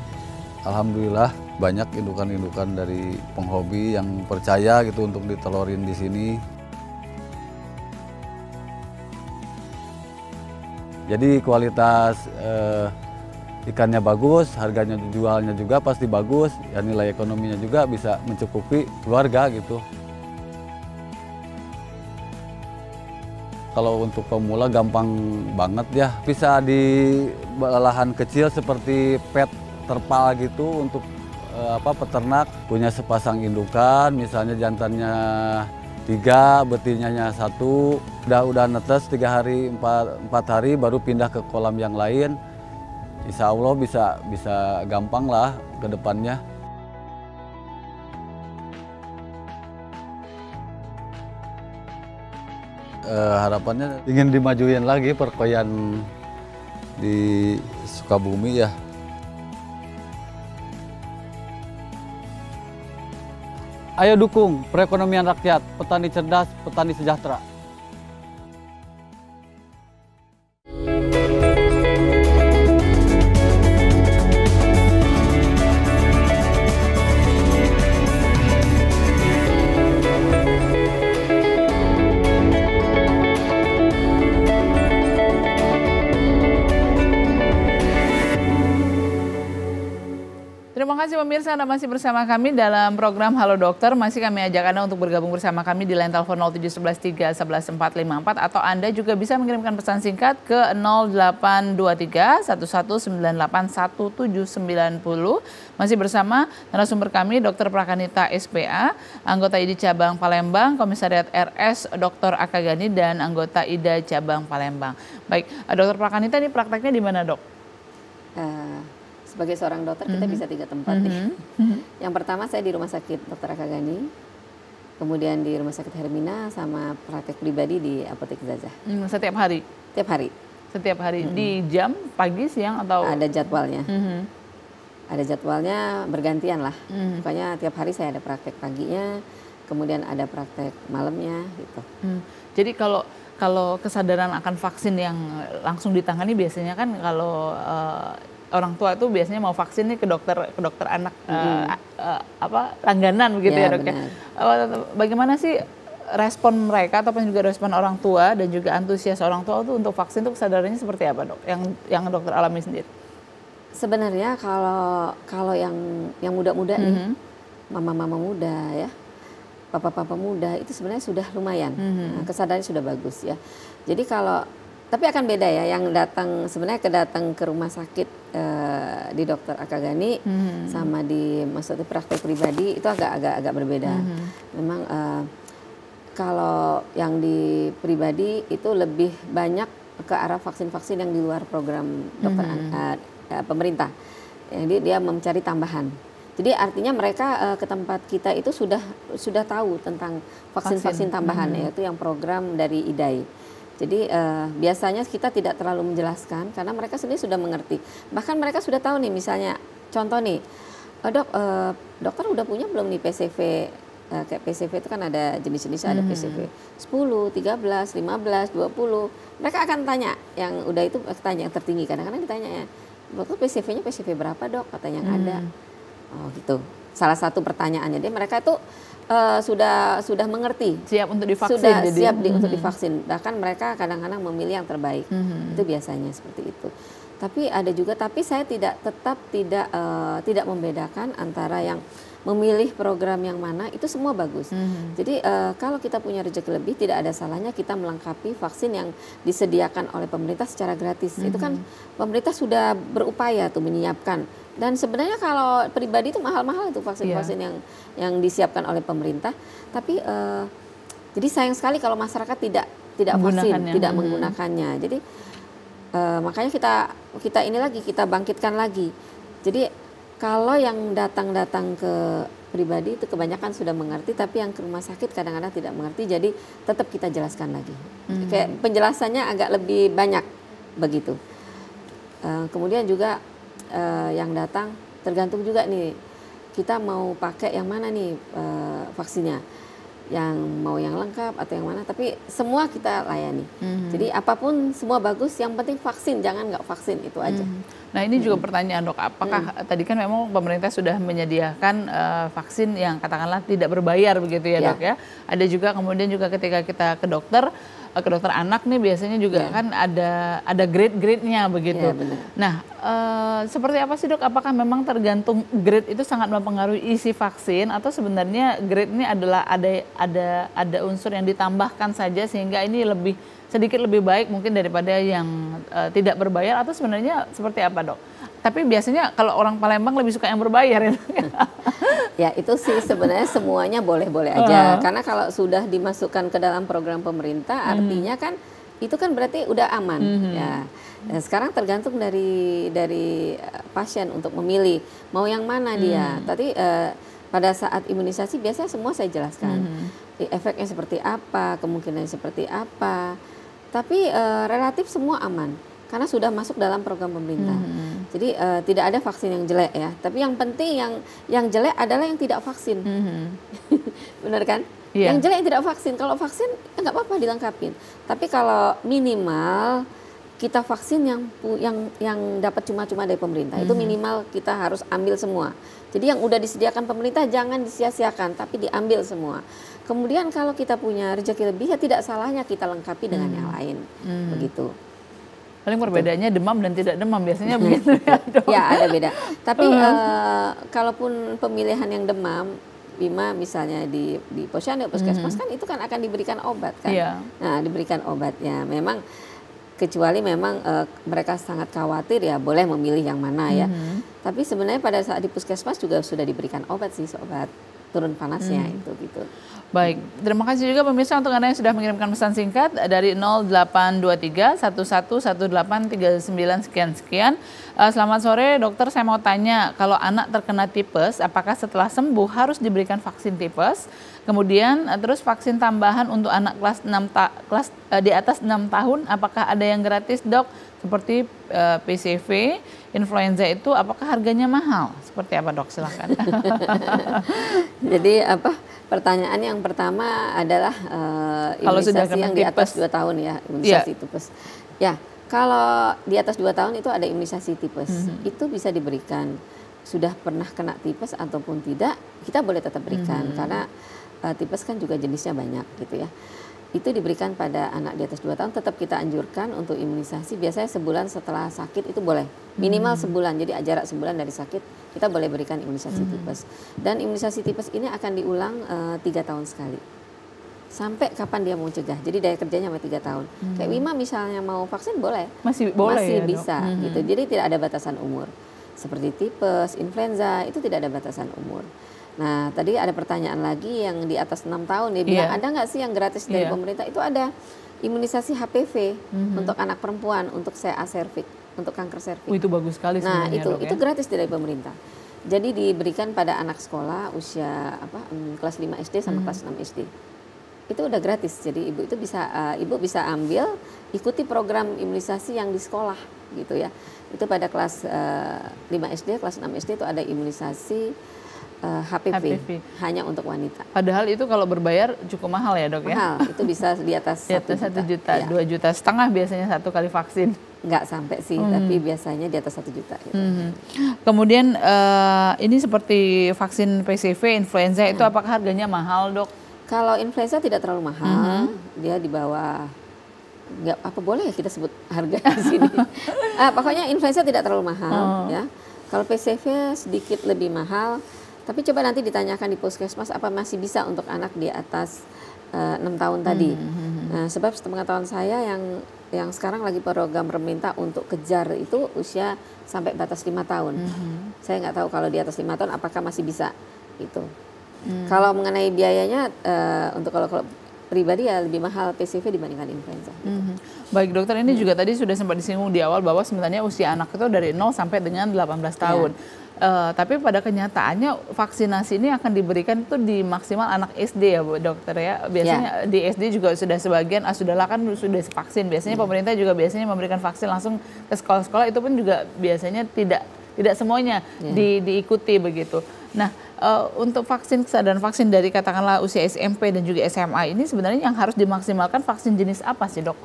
Alhamdulillah banyak indukan-indukan dari penghobi yang percaya gitu untuk ditelorin di sini. Jadi kualitas ikannya bagus, harganya jualnya juga pasti bagus, ya nilai ekonominya juga bisa mencukupi keluarga gitu. Kalau untuk pemula gampang banget ya, bisa di lahan kecil seperti pet terpal gitu untuk peternak, punya sepasang indukan, misalnya jantannya 3, betinanya 1, udah netes 3 hari, 4 hari baru pindah ke kolam yang lain. Insya Allah bisa gampang lah ke depannya. Harapannya ingin dimajuin lagi perkoian di Sukabumi ya. Ayo dukung perekonomian rakyat, petani cerdas, petani sejahtera. Terima kasih pemirsa, Anda masih bersama kami dalam program Halo Dokter. Masih kami ajak Anda untuk bergabung bersama kami di line telepon 07113 11454 atau Anda juga bisa mengirimkan pesan singkat ke 0823 11981790. Masih bersama narasumber kami Dr. Prakanita SPA, anggota IDI Cabang Palembang, Komisariat RS Dr. Akagani dan anggota IDA Cabang Palembang. Baik, Dr. Prakanita, ini prakteknya di mana, Dok? Sebagai seorang dokter kita bisa 3 tempat nih. Yang pertama saya di Rumah Sakit Dr. Akagani, kemudian di Rumah Sakit Hermina, sama praktek pribadi di Apotek Zazah. Setiap hari? Setiap hari. Setiap hari. Di jam pagi, siang atau? Ada jadwalnya. Ada jadwalnya bergantian lah. Pokoknya tiap hari saya ada praktek paginya, kemudian ada praktek malamnya gitu. Jadi kalau kesadaran akan vaksin yang langsung ditangani biasanya kan kalau orang tua itu biasanya mau vaksin nih ke dokter anak langganan begitu ya, Dok ya. Bagaimana sih respon mereka ataupun juga respon orang tua dan juga antusias orang tua itu untuk vaksin itu kesadarannya seperti apa, Dok? Yang dokter alami sendiri? Sebenarnya kalau yang muda-muda nih, mama-mama muda ya, papa-papa muda itu sebenarnya sudah lumayan, kesadarannya sudah bagus ya. Jadi tapi akan beda ya, yang datang sebenarnya datang ke rumah sakit di Dr. Akagani sama di maksudnya praktek pribadi itu agak berbeda. Memang kalau yang di pribadi itu lebih banyak ke arah vaksin-vaksin yang di luar program dokter pemerintah. Jadi dia mencari tambahan. Jadi artinya mereka ke tempat kita itu sudah tahu tentang vaksin-vaksin tambahan, yaitu yang program dari IDAI. Jadi biasanya kita tidak terlalu menjelaskan karena mereka sendiri sudah mengerti. Bahkan mereka sudah tahu nih, misalnya contoh nih, dokter udah punya belum nih PCV kayak PCV itu kan ada jenis-jenisnya, ada PCV 10, 13, 15, 20. Mereka akan tanya yang udah itu, tanya yang tertinggi. Kadang-kadang ditanya ya, waktu PCV-nya PCV berapa dok? Katanya yang ada. Oh gitu. Salah satu pertanyaannya dia, mereka itu sudah mengerti, siap untuk divaksin, sudah siap untuk divaksin. Bahkan mereka kadang-kadang memilih yang terbaik. Itu biasanya seperti itu. Tapi ada juga, tapi saya tidak membedakan antara yang memilih program yang mana, itu semua bagus. Jadi kalau kita punya rezeki lebih, tidak ada salahnya kita melengkapi vaksin yang disediakan oleh pemerintah secara gratis. Itu kan pemerintah sudah berupaya tuh menyiapkan. Dan sebenarnya kalau pribadi itu mahal-mahal itu vaksin-vaksin yang disiapkan oleh pemerintah. Tapi jadi sayang sekali kalau masyarakat tidak vaksin, tidak menggunakannya. Jadi makanya kita ini lagi, kita bangkitkan lagi. Jadi kalau yang datang ke pribadi itu kebanyakan sudah mengerti, tapi yang ke rumah sakit kadang-kadang tidak mengerti, jadi tetap kita jelaskan lagi. Kayak penjelasannya agak lebih banyak begitu. Kemudian juga yang datang tergantung juga nih, kita mau pakai yang mana nih vaksinnya, yang mau yang lengkap atau yang mana, tapi semua kita layani. Jadi apapun semua bagus, yang penting vaksin, jangan nggak vaksin, itu aja. Nah ini juga pertanyaan dok, apakah tadi kan memang pemerintah sudah menyediakan vaksin yang katakanlah tidak berbayar begitu ya dok ya. Ada juga kemudian juga ketika kita ke dokter anak nih biasanya juga kan ada grade-grade-nya begitu. Nah seperti apa sih dok? Apakah memang tergantung grade itu sangat mempengaruhi isi vaksin, atau sebenarnya grade ini adalah ada unsur yang ditambahkan saja sehingga ini sedikit lebih baik mungkin daripada yang tidak berbayar, atau sebenarnya seperti apa dok? Tapi biasanya kalau orang Palembang lebih suka yang berbayar ya. Ya itu sih sebenarnya semuanya boleh-boleh aja. Karena kalau sudah dimasukkan ke dalam program pemerintah, artinya kan itu kan berarti udah aman. Ya. Dan sekarang tergantung dari pasien untuk memilih mau yang mana dia. Tadi pada saat imunisasi biasanya semua saya jelaskan. Efeknya seperti apa, kemungkinannya seperti apa. Tapi relatif semua aman karena sudah masuk dalam program pemerintah. Jadi tidak ada vaksin yang jelek ya. Tapi yang penting yang jelek adalah yang tidak vaksin. Benar kan? Yang jelek yang tidak vaksin. Kalau vaksin nggak apa-apa dilengkapin. Tapi kalau minimal kita vaksin yang dapat cuma-cuma dari pemerintah. Itu minimal kita harus ambil semua. Jadi yang udah disediakan pemerintah jangan disia-siakan, tapi diambil semua. Kemudian kalau kita punya rezeki lebih, ya tidak salahnya kita lengkapi dengan yang lain. Begitu. Paling perbedaannya demam dan tidak demam biasanya begitu ya dok. Ya ada beda. Tapi kalaupun pemilihan yang demam, Bima misalnya di posyandu, puskesmas kan itu kan akan diberikan obat kan. Nah diberikan obatnya. Memang kecuali memang mereka sangat khawatir ya boleh memilih yang mana ya. Tapi sebenarnya pada saat di puskesmas juga sudah diberikan obat sih, obat turun panasnya itu gitu. Baik, terima kasih juga pemirsa untuk Anda yang sudah mengirimkan pesan singkat dari 0823 111839 sekian. Selamat sore dokter, saya mau tanya kalau anak terkena tipes, apakah setelah sembuh harus diberikan vaksin tipes? Kemudian terus vaksin tambahan untuk anak kelas di atas 6 tahun, apakah ada yang gratis dok? Seperti PCV, influenza itu apakah harganya mahal? Seperti apa dok? Silakan. Jadi pertanyaan yang pertama adalah imunisasi yang di atas 2 tahun ya, imunisasi tipes. Ya, kalau di atas 2 tahun itu ada imunisasi tipes. Itu bisa diberikan. Sudah pernah kena tipes ataupun tidak, kita boleh tetap berikan karena tipes kan juga jenisnya banyak gitu ya. Itu diberikan pada anak di atas 2 tahun, tetap kita anjurkan untuk imunisasi. Biasanya sebulan setelah sakit itu boleh, minimal sebulan, jadi jarak sebulan dari sakit kita boleh berikan imunisasi tipes. Dan imunisasi tipes ini akan diulang 3 tahun sekali sampai kapan dia mau cegah, jadi daya kerjanya sampai 3 tahun. Kayak Wima misalnya mau vaksin boleh, masih ya, bisa gitu. Jadi tidak ada batasan umur. Seperti tipes, influenza itu tidak ada batasan umur. Nah, tadi ada pertanyaan lagi yang di atas 6 tahun, dia bilang ada nggak sih yang gratis dari pemerintah? Itu ada imunisasi HPV untuk anak perempuan, untuk CA cervix, untuk kanker serviks. Itu bagus sekali sebenarnya. Nah, itu gratis dari pemerintah. Jadi diberikan pada anak sekolah usia kelas 5 SD sama kelas 6 SD. Itu udah gratis. Jadi ibu bisa ambil, ikuti program imunisasi yang di sekolah gitu ya. Itu pada kelas 5 SD, kelas 6 SD itu ada imunisasi HPV hanya untuk wanita. Padahal itu kalau berbayar cukup mahal ya dok ya? Mahal, itu bisa di atas 1 juta, ya. 2,5 juta biasanya satu kali vaksin. Nggak sampai sih, tapi biasanya di atas 1 juta. Gitu. Kemudian ini seperti vaksin PCV, influenza itu apakah harganya mahal dok? Kalau influenza tidak terlalu mahal, dia di bawah, nggak apa boleh ya kita sebut harga di sini. Pokoknya influenza tidak terlalu mahal ya. Kalau PCV sedikit lebih mahal. Tapi coba nanti ditanyakan di puskesmas apa masih bisa untuk anak di atas 6 tahun tadi. Nah, sebab sepengetahuan saya yang sekarang lagi program pemerintah untuk kejar itu usia sampai batas 5 tahun. Saya nggak tahu kalau di atas 5 tahun apakah masih bisa itu. Kalau mengenai biayanya untuk kalau pribadi ya lebih mahal PCV dibandingkan influenza. Baik dokter, ini juga tadi sudah sempat disinggung di awal bahwa sebenarnya usia anak itu dari 0 sampai dengan 18 tahun. Tapi pada kenyataannya vaksinasi ini akan diberikan itu di maksimal anak SD ya Bu dokter ya. Biasanya di SD juga sudah sebagian, sudahlah kan sudah vaksin. Biasanya pemerintah juga biasanya memberikan vaksin langsung ke sekolah-sekolah, itu pun juga biasanya tidak semuanya diikuti begitu. Nah, untuk vaksin kesadaran vaksin dari katakanlah usia SMP dan juga SMA ini sebenarnya yang harus dimaksimalkan vaksin jenis apa sih dok?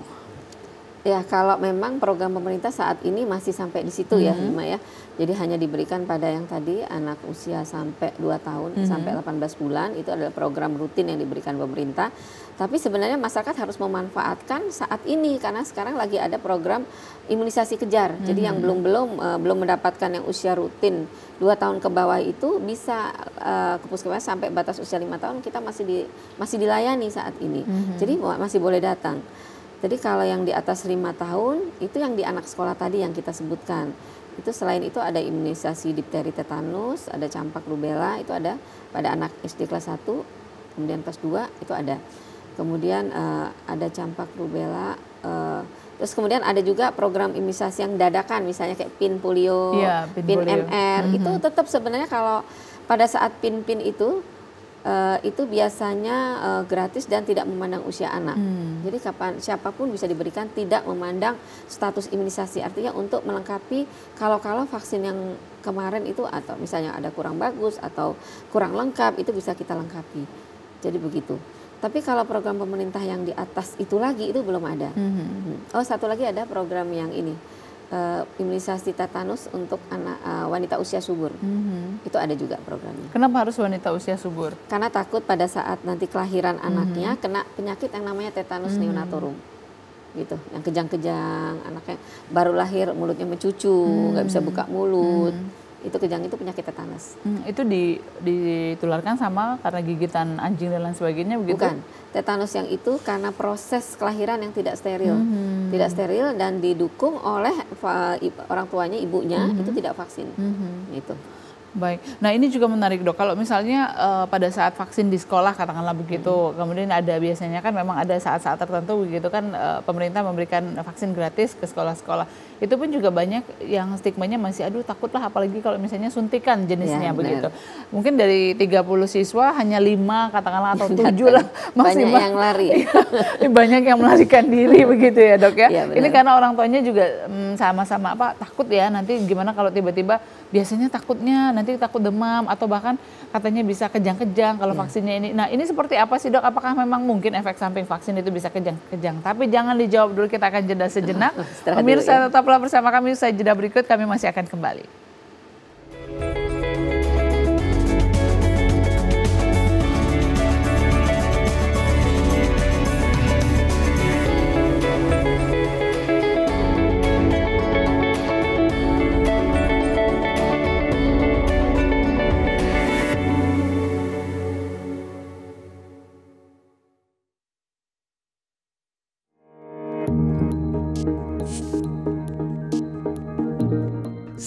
Ya, kalau memang program pemerintah saat ini masih sampai di situ ya, Hima ya. Jadi hanya diberikan pada yang tadi anak usia sampai 2 tahun sampai 18 bulan, itu adalah program rutin yang diberikan pemerintah. Tapi sebenarnya masyarakat harus memanfaatkan saat ini karena sekarang lagi ada program imunisasi kejar. Jadi yang belum mendapatkan yang usia rutin 2 tahun ke bawah itu bisa ke puskesmas sampai batas usia 5 tahun kita masih dilayani saat ini. Jadi masih boleh datang. Jadi kalau yang di atas 5 tahun itu yang di anak sekolah tadi yang kita sebutkan. Itu selain itu ada imunisasi difteri, tetanus, ada campak rubella, itu ada pada anak SD kelas 1, kemudian kelas 2 itu ada. Kemudian ada campak rubella, terus kemudian ada juga program imunisasi yang dadakan misalnya kayak PIN polio, PIN MR, itu tetap sebenarnya kalau pada saat PIN itu biasanya gratis dan tidak memandang usia anak. Jadi siapapun bisa diberikan, tidak memandang status imunisasi. Artinya untuk melengkapi kalau vaksin yang kemarin itu atau misalnya ada kurang bagus atau kurang lengkap, itu bisa kita lengkapi. Jadi begitu. Tapi kalau program pemerintah yang di atas itu lagi itu belum ada. Satu lagi ada program yang ini. Imunisasi tetanus untuk anak wanita usia subur. Itu ada juga programnya. Kenapa harus wanita usia subur? Karena takut pada saat nanti kelahiran anaknya kena penyakit yang namanya tetanus neonatorum. Gitu, yang kejang-kejang, anaknya baru lahir mulutnya mencucu, nggak bisa buka mulut. Itu kejang, itu penyakit tetanus. Itu ditularkan sama karena gigitan anjing dan lain sebagainya begitu? Bukan, tetanus yang itu karena proses kelahiran yang tidak steril. Tidak steril dan didukung oleh orang tuanya, ibunya, itu tidak vaksin. Itu. Baik, nah ini juga menarik dok, kalau misalnya pada saat vaksin di sekolah katakanlah begitu, kemudian ada biasanya kan memang ada saat-saat tertentu begitu kan pemerintah memberikan vaksin gratis ke sekolah-sekolah, itu pun juga banyak yang stigmanya masih aduh takutlah apalagi kalau misalnya suntikan jenisnya begitu. Mungkin dari 30 siswa hanya 5 katakanlah atau 7 lah banyak yang lari. Banyak yang melarikan diri begitu ya dok ya. Ini karena orang tuanya juga sama-sama takut ya nanti gimana kalau tiba-tiba biasanya takutnya nanti takut demam atau bahkan katanya bisa kejang-kejang kalau vaksinnya ini. Nah ini seperti apa sih dok? Apakah memang mungkin efek samping vaksin itu bisa kejang-kejang? Tapi jangan dijawab dulu, kita akan jeda sejenak. Pemirsa tetaplah bersama kami, usai jeda berikut kami masih akan kembali.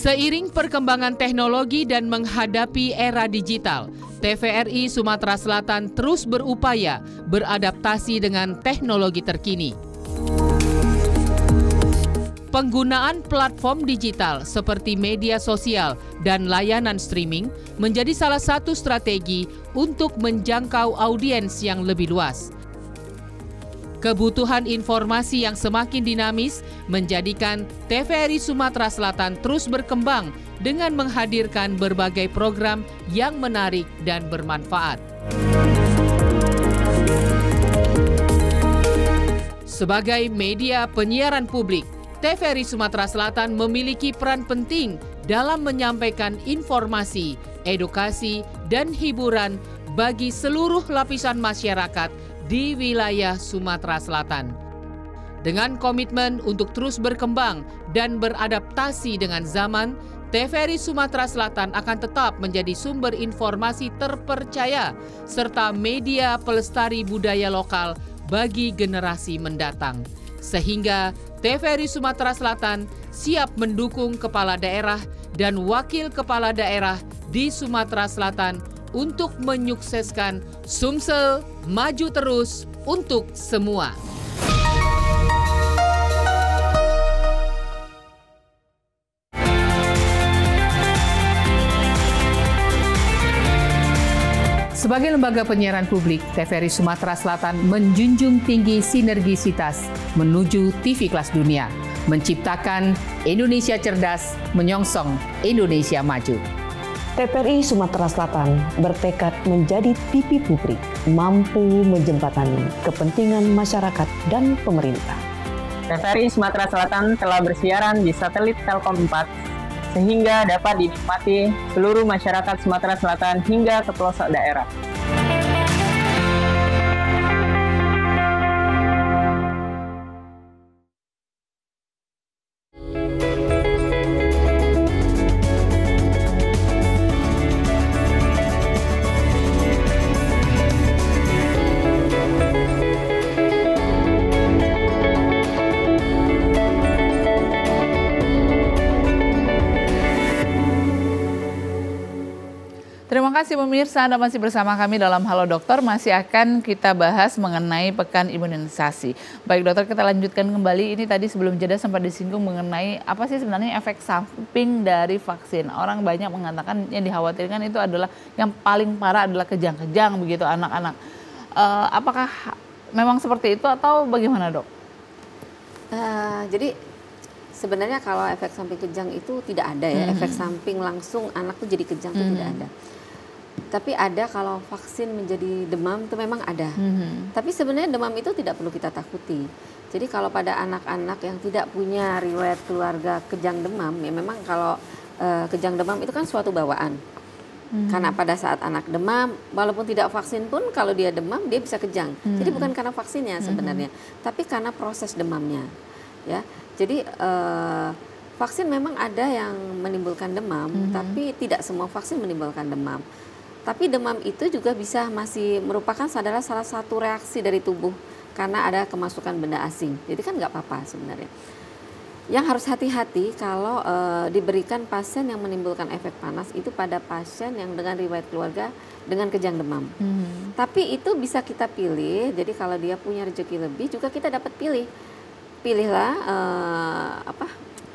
Seiring perkembangan teknologi dan menghadapi era digital, TVRI Sumatera Selatan terus berupaya beradaptasi dengan teknologi terkini. Penggunaan platform digital seperti media sosial dan layanan streaming menjadi salah satu strategi untuk menjangkau audiens yang lebih luas. Kebutuhan informasi yang semakin dinamis menjadikan TVRI Sumatera Selatan terus berkembang dengan menghadirkan berbagai program yang menarik dan bermanfaat. Sebagai media penyiaran publik, TVRI Sumatera Selatan memiliki peran penting dalam menyampaikan informasi, edukasi, dan hiburan bagi seluruh lapisan masyarakat di wilayah Sumatera Selatan. Dengan komitmen untuk terus berkembang dan beradaptasi dengan zaman, TVRI Sumatera Selatan akan tetap menjadi sumber informasi terpercaya serta media pelestari budaya lokal bagi generasi mendatang. Sehingga TVRI Sumatera Selatan siap mendukung kepala daerah dan wakil kepala daerah di Sumatera Selatan untuk menyukseskan Sumsel maju terus untuk semua. Sebagai lembaga penyiaran publik, TVRI Sumatera Selatan menjunjung tinggi sinergisitas menuju TV kelas dunia, menciptakan Indonesia cerdas, menyongsong Indonesia maju. TVRI Sumatera Selatan bertekad menjadi TV publik, mampu menjembatani kepentingan masyarakat dan pemerintah. TVRI Sumatera Selatan telah bersiaran di satelit Telkom 4, sehingga dapat dinikmati seluruh masyarakat Sumatera Selatan hingga ke pelosok daerah. Terima kasih pemirsa, Anda masih bersama kami dalam Halo Dokter, masih akan kita bahas mengenai pekan imunisasi. Baik dokter, kita lanjutkan kembali. Ini tadi sebelum jeda sempat disinggung mengenai apa sih sebenarnya efek samping dari vaksin. Orang banyak mengatakan yang dikhawatirkan itu adalah yang paling parah adalah kejang-kejang begitu anak-anak. Apakah memang seperti itu atau bagaimana dok? Jadi sebenarnya kalau efek samping kejang itu tidak ada ya, efek samping langsung anak tuh jadi kejang itu tidak ada. Tapi ada kalau vaksin menjadi demam itu memang ada. Tapi sebenarnya demam itu tidak perlu kita takuti. Jadi kalau pada anak-anak yang tidak punya riwayat keluarga kejang demam, ya memang kalau kejang demam itu kan suatu bawaan. Karena pada saat anak demam, walaupun tidak vaksin pun kalau dia demam dia bisa kejang. Jadi bukan karena vaksinnya sebenarnya, tapi karena proses demamnya. Ya, jadi vaksin memang ada yang menimbulkan demam, tapi tidak semua vaksin menimbulkan demam. Tapi demam itu juga bisa masih merupakan salah satu reaksi dari tubuh karena ada kemasukan benda asing. Jadi kan nggak apa-apa sebenarnya. Yang harus hati-hati kalau diberikan pasien yang menimbulkan efek panas itu pada pasien yang dengan riwayat keluarga dengan kejang demam. Tapi itu bisa kita pilih. Jadi kalau dia punya rezeki lebih juga kita dapat pilih. Pilihlah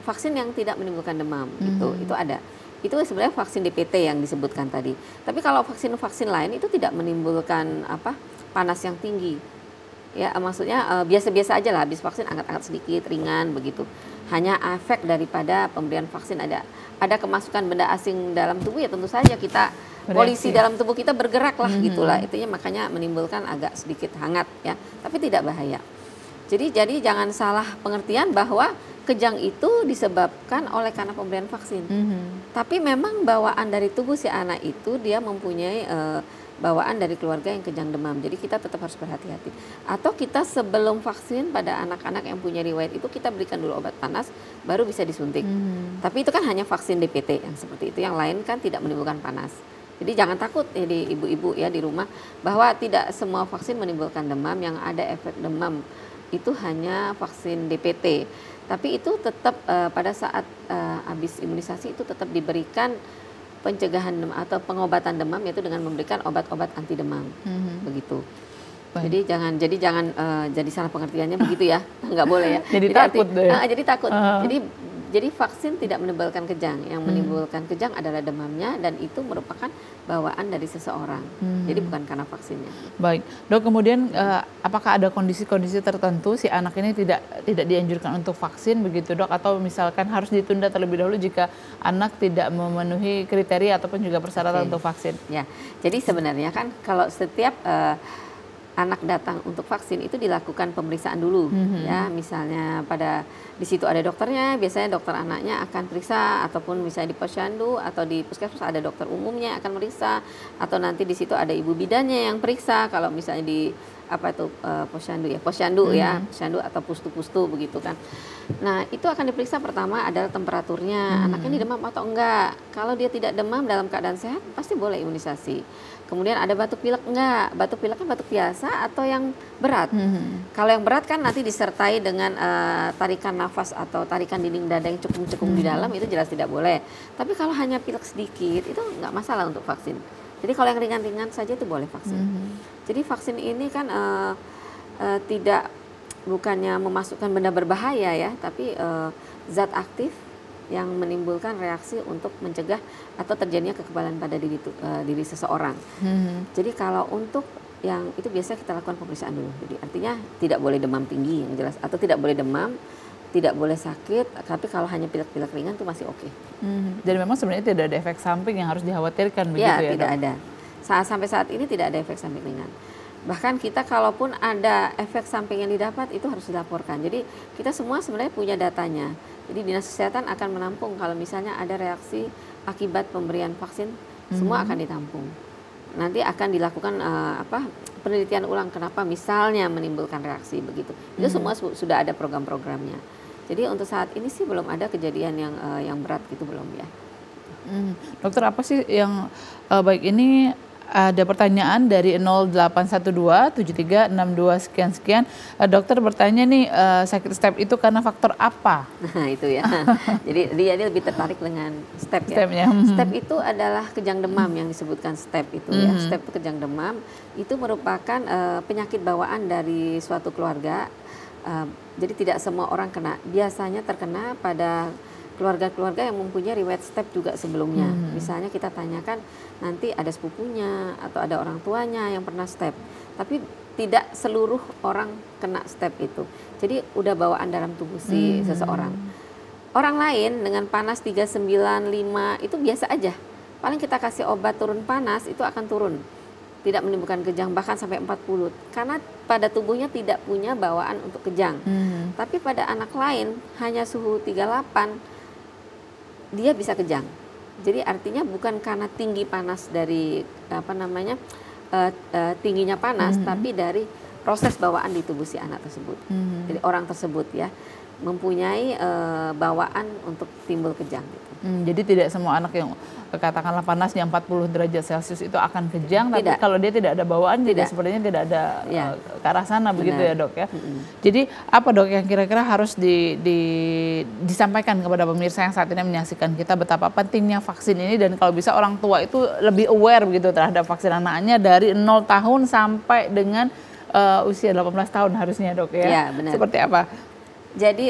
vaksin yang tidak menimbulkan demam. Itu ada. Itu sebenarnya vaksin DPT yang disebutkan tadi. Tapi kalau vaksin-vaksin lain itu tidak menimbulkan panas yang tinggi. Ya, maksudnya biasa-biasa aja lah, habis vaksin angkat-angkat sedikit, ringan begitu. Hanya efek daripada pemberian vaksin ada kemasukan benda asing dalam tubuh ya tentu saja kita polisi dalam tubuh kita bergerak lah gitulah. Itunya makanya menimbulkan agak sedikit hangat ya, tapi tidak bahaya. Jadi jangan salah pengertian bahwa kejang itu disebabkan oleh karena pemberian vaksin. Tapi memang bawaan dari tubuh si anak itu dia mempunyai bawaan dari keluarga yang kejang demam. Jadi kita tetap harus berhati-hati. Atau kita sebelum vaksin pada anak-anak yang punya riwayat itu kita berikan dulu obat panas baru bisa disuntik. Tapi itu kan hanya vaksin DPT yang seperti itu. Yang lain kan tidak menimbulkan panas. Jadi jangan takut ya di ibu-ibu ya di rumah bahwa tidak semua vaksin menimbulkan demam. Yang ada efek demam itu hanya vaksin DPT. Tapi itu tetap pada saat habis imunisasi itu tetap diberikan pencegahan demam atau pengobatan demam yaitu dengan memberikan obat-obat anti demam. Begitu. Baik. Jadi jangan jadi salah pengertiannya begitu ya. Nggak boleh ya. Jadi takut deh. Jadi takut. Jadi Jadi vaksin tidak menimbulkan kejang, yang menimbulkan kejang adalah demamnya dan itu merupakan bawaan dari seseorang. Jadi bukan karena vaksinnya. Baik, Dok, kemudian apakah ada kondisi-kondisi tertentu si anak ini tidak dianjurkan untuk vaksin begitu, Dok, atau misalkan harus ditunda terlebih dahulu jika anak tidak memenuhi kriteria ataupun juga persyaratan untuk vaksin? Ya, jadi sebenarnya kan kalau setiap anak datang untuk vaksin itu dilakukan pemeriksaan dulu, ya, misalnya di situ ada dokternya, biasanya dokter anaknya akan periksa, ataupun misalnya di posyandu atau di puskesmas ada dokter umumnya akan meriksa, atau nanti di situ ada ibu bidannya yang periksa kalau misalnya di posyandu atau pustu-pustu begitu kan. Nah, itu akan diperiksa pertama adalah temperaturnya, anaknya ini demam atau enggak. Kalau dia tidak demam dalam keadaan sehat pasti boleh imunisasi. Kemudian ada batuk pilek enggak? Batuk pilek kan batuk biasa atau yang berat? Kalau yang berat kan nanti disertai dengan tarikan nafas atau tarikan dinding dada yang cekung-cekung di dalam, itu jelas tidak boleh. Tapi kalau hanya pilek sedikit itu nggak masalah untuk vaksin. Jadi kalau yang ringan-ringan saja itu boleh vaksin. Jadi vaksin ini kan bukannya memasukkan benda berbahaya ya, tapi zat aktif yang menimbulkan reaksi untuk mencegah atau terjadinya kekebalan pada diri seseorang. Jadi kalau untuk yang itu biasa kita lakukan pemeriksaan dulu. Jadi artinya tidak boleh demam tinggi yang jelas, atau tidak boleh demam, tidak boleh sakit, tapi kalau hanya pilek-pilek ringan itu masih oke. Jadi memang sebenarnya tidak ada efek samping yang harus dikhawatirkan begitu ya, tidak Dok? ada. Sampai saat ini tidak ada efek samping ringan. Bahkan kita kalaupun ada efek samping yang didapat itu harus dilaporkan. Jadi kita semua sebenarnya punya datanya. Jadi Dinas Kesehatan akan menampung kalau misalnya ada reaksi akibat pemberian vaksin, semua akan ditampung. Nanti akan dilakukan penelitian ulang kenapa misalnya menimbulkan reaksi begitu. Itu semua sudah ada program-programnya. Jadi untuk saat ini sih belum ada kejadian yang berat gitu, belum ya. Dokter, apa sih yang baik ini? Ada pertanyaan dari 0812-7362 sekian-sekian. Dokter bertanya nih, sakit step itu karena faktor apa? Nah itu ya. Jadi dia lebih tertarik dengan step ya. Step itu adalah kejang demam yang disebutkan step itu ya. Step itu kejang demam. Itu merupakan penyakit bawaan dari suatu keluarga. Jadi tidak semua orang kena. Biasanya terkena pada keluarga-keluarga yang mempunyai riwayat step juga sebelumnya. Misalnya kita tanyakan nanti ada sepupunya atau ada orang tuanya yang pernah step. Tapi tidak seluruh orang kena step itu. Jadi udah bawaan dalam tubuh si seseorang. Orang lain dengan panas 395 itu biasa aja. Paling kita kasih obat turun panas itu akan turun. Tidak menimbulkan kejang bahkan sampai 40. Karena pada tubuhnya tidak punya bawaan untuk kejang. Tapi pada anak lain hanya suhu 38 dia bisa kejang. Jadi artinya bukan karena tinggi panas dari tingginya panas, tapi dari proses bawaan di tubuh si anak tersebut. Jadi orang tersebut ya mempunyai bawaan untuk timbul kejang. Gitu. Jadi tidak semua anak yang katakanlah panasnya 40 derajat Celcius itu akan kejang, tapi kalau dia tidak ada bawaan juga sepertinya tidak ada ke arah sana. Begitu ya, Dok ya. Jadi apa, Dok, yang kira-kira harus disampaikan kepada pemirsa yang saat ini menyaksikan kita betapa pentingnya vaksin ini, dan kalau bisa orang tua itu lebih aware begitu terhadap vaksin anaknya dari 0 tahun sampai dengan usia 18 tahun harusnya, Dok ya. Ya, benar. Seperti apa? Jadi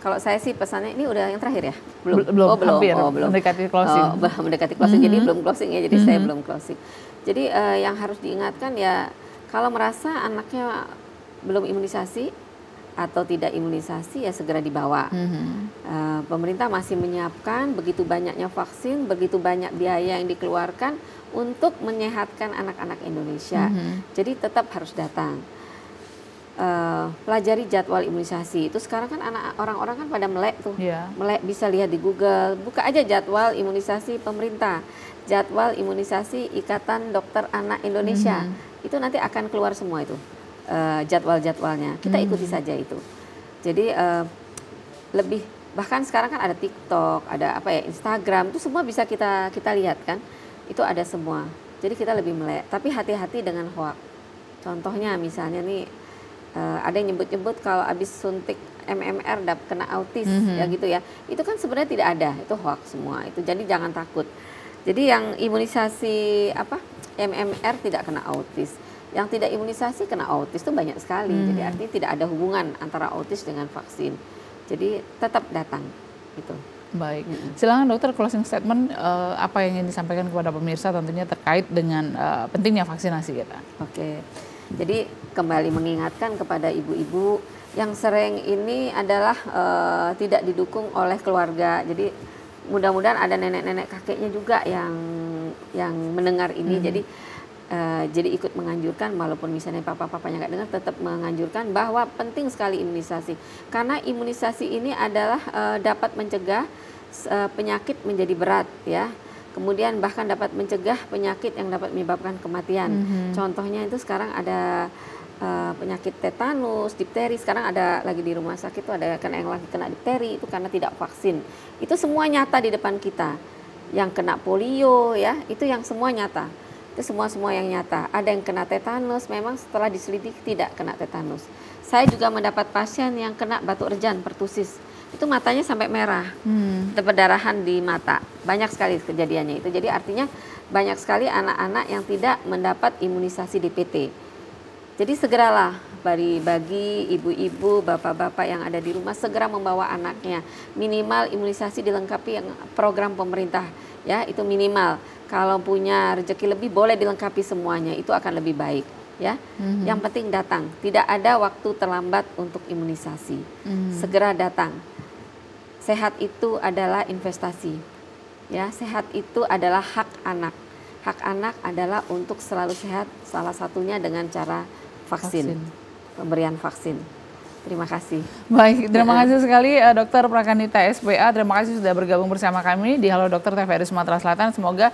kalau saya sih pesannya ini udah yang terakhir ya? Belum. Hampir mendekati closing. Mendekati closing, jadi belum closing ya, jadi saya belum closing. Jadi yang harus diingatkan ya, kalau merasa anaknya belum imunisasi atau tidak imunisasi ya segera dibawa. Pemerintah masih menyiapkan begitu banyaknya vaksin, begitu banyak biaya yang dikeluarkan untuk menyehatkan anak-anak Indonesia. Jadi tetap harus datang. Pelajari jadwal imunisasi. Itu sekarang kan orang-orang kan pada melek tuh. Melek, bisa lihat di Google. Buka aja jadwal imunisasi pemerintah. Jadwal imunisasi Ikatan Dokter Anak Indonesia. Itu nanti akan keluar semua itu. Jadwal-jadwalnya. Kita ikuti saja itu. Jadi lebih, bahkan sekarang kan ada TikTok, ada Instagram, itu semua bisa kita lihat kan. Itu ada semua. Jadi kita lebih melek. Tapi hati-hati dengan hoax. Contohnya misalnya nih, ada yang nyebut-nyebut kalau habis suntik MMR kena autis ya gitu ya. Itu kan sebenarnya tidak ada, itu hoax semua itu. Jadi jangan takut. Jadi yang imunisasi MMR tidak kena autis. Yang tidak imunisasi kena autis itu banyak sekali. Jadi artinya tidak ada hubungan antara autis dengan vaksin. Jadi tetap datang. gitu. Baik, silakan dokter closing statement apa yang ingin disampaikan kepada pemirsa tentunya terkait dengan pentingnya vaksinasi kita. Oke, jadi kembali mengingatkan kepada ibu-ibu yang sering ini adalah tidak didukung oleh keluarga. Jadi mudah-mudahan ada nenek-nenek kakeknya juga yang mendengar ini. Jadi ikut menganjurkan, walaupun misalnya papa-papanya nggak dengar, tetap menganjurkan bahwa penting sekali imunisasi. Karena imunisasi ini adalah dapat mencegah penyakit menjadi berat ya. Kemudian bahkan dapat mencegah penyakit yang dapat menyebabkan kematian. Contohnya itu sekarang ada penyakit tetanus, difteri. Sekarang ada lagi di rumah sakit itu ada yang lagi kena difteri itu karena tidak vaksin. Itu semua nyata di depan kita. Yang kena polio ya, itu yang semua nyata. Itu semua yang nyata. Ada yang kena tetanus, memang setelah diselidiki tidak kena tetanus. Saya juga mendapat pasien yang kena batuk rejan, pertusis. Itu matanya sampai merah, ada perdarahan di mata. Banyak sekali kejadiannya itu. Jadi artinya banyak sekali anak-anak yang tidak mendapat imunisasi DPT. Jadi segeralah bagi ibu-ibu, bapak-bapak yang ada di rumah segera membawa anaknya. Minimal imunisasi dilengkapi yang program pemerintah ya, itu minimal. Kalau punya rezeki lebih boleh dilengkapi semuanya, itu akan lebih baik ya. Yang penting datang, tidak ada waktu terlambat untuk imunisasi. Segera datang. Sehat itu adalah investasi. Ya, sehat itu adalah hak anak. Hak anak adalah untuk selalu sehat, salah satunya dengan cara vaksin. Pemberian vaksin. Terima kasih. Baik, terima kasih sekali Dr. Prakanita SPA. Terima kasih sudah bergabung bersama kami di Halo Dokter TVRI Sumatera Selatan. Semoga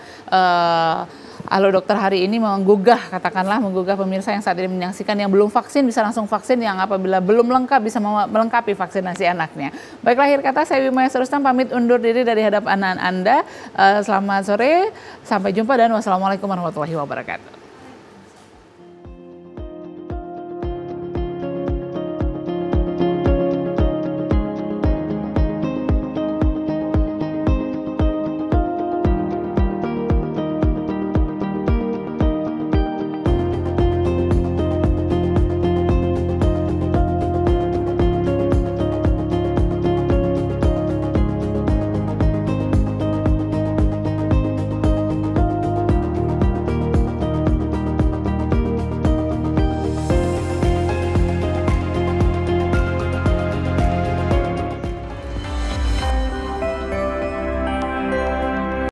Halo Dokter hari ini menggugah pemirsa yang saat ini menyaksikan yang belum vaksin bisa langsung vaksin, yang apabila belum lengkap bisa melengkapi vaksinasi anaknya. Baiklah, akhir kata saya Wimaya Serustam pamit undur diri dari hadapan Anda. Selamat sore, sampai jumpa dan wassalamualaikum warahmatullahi wabarakatuh.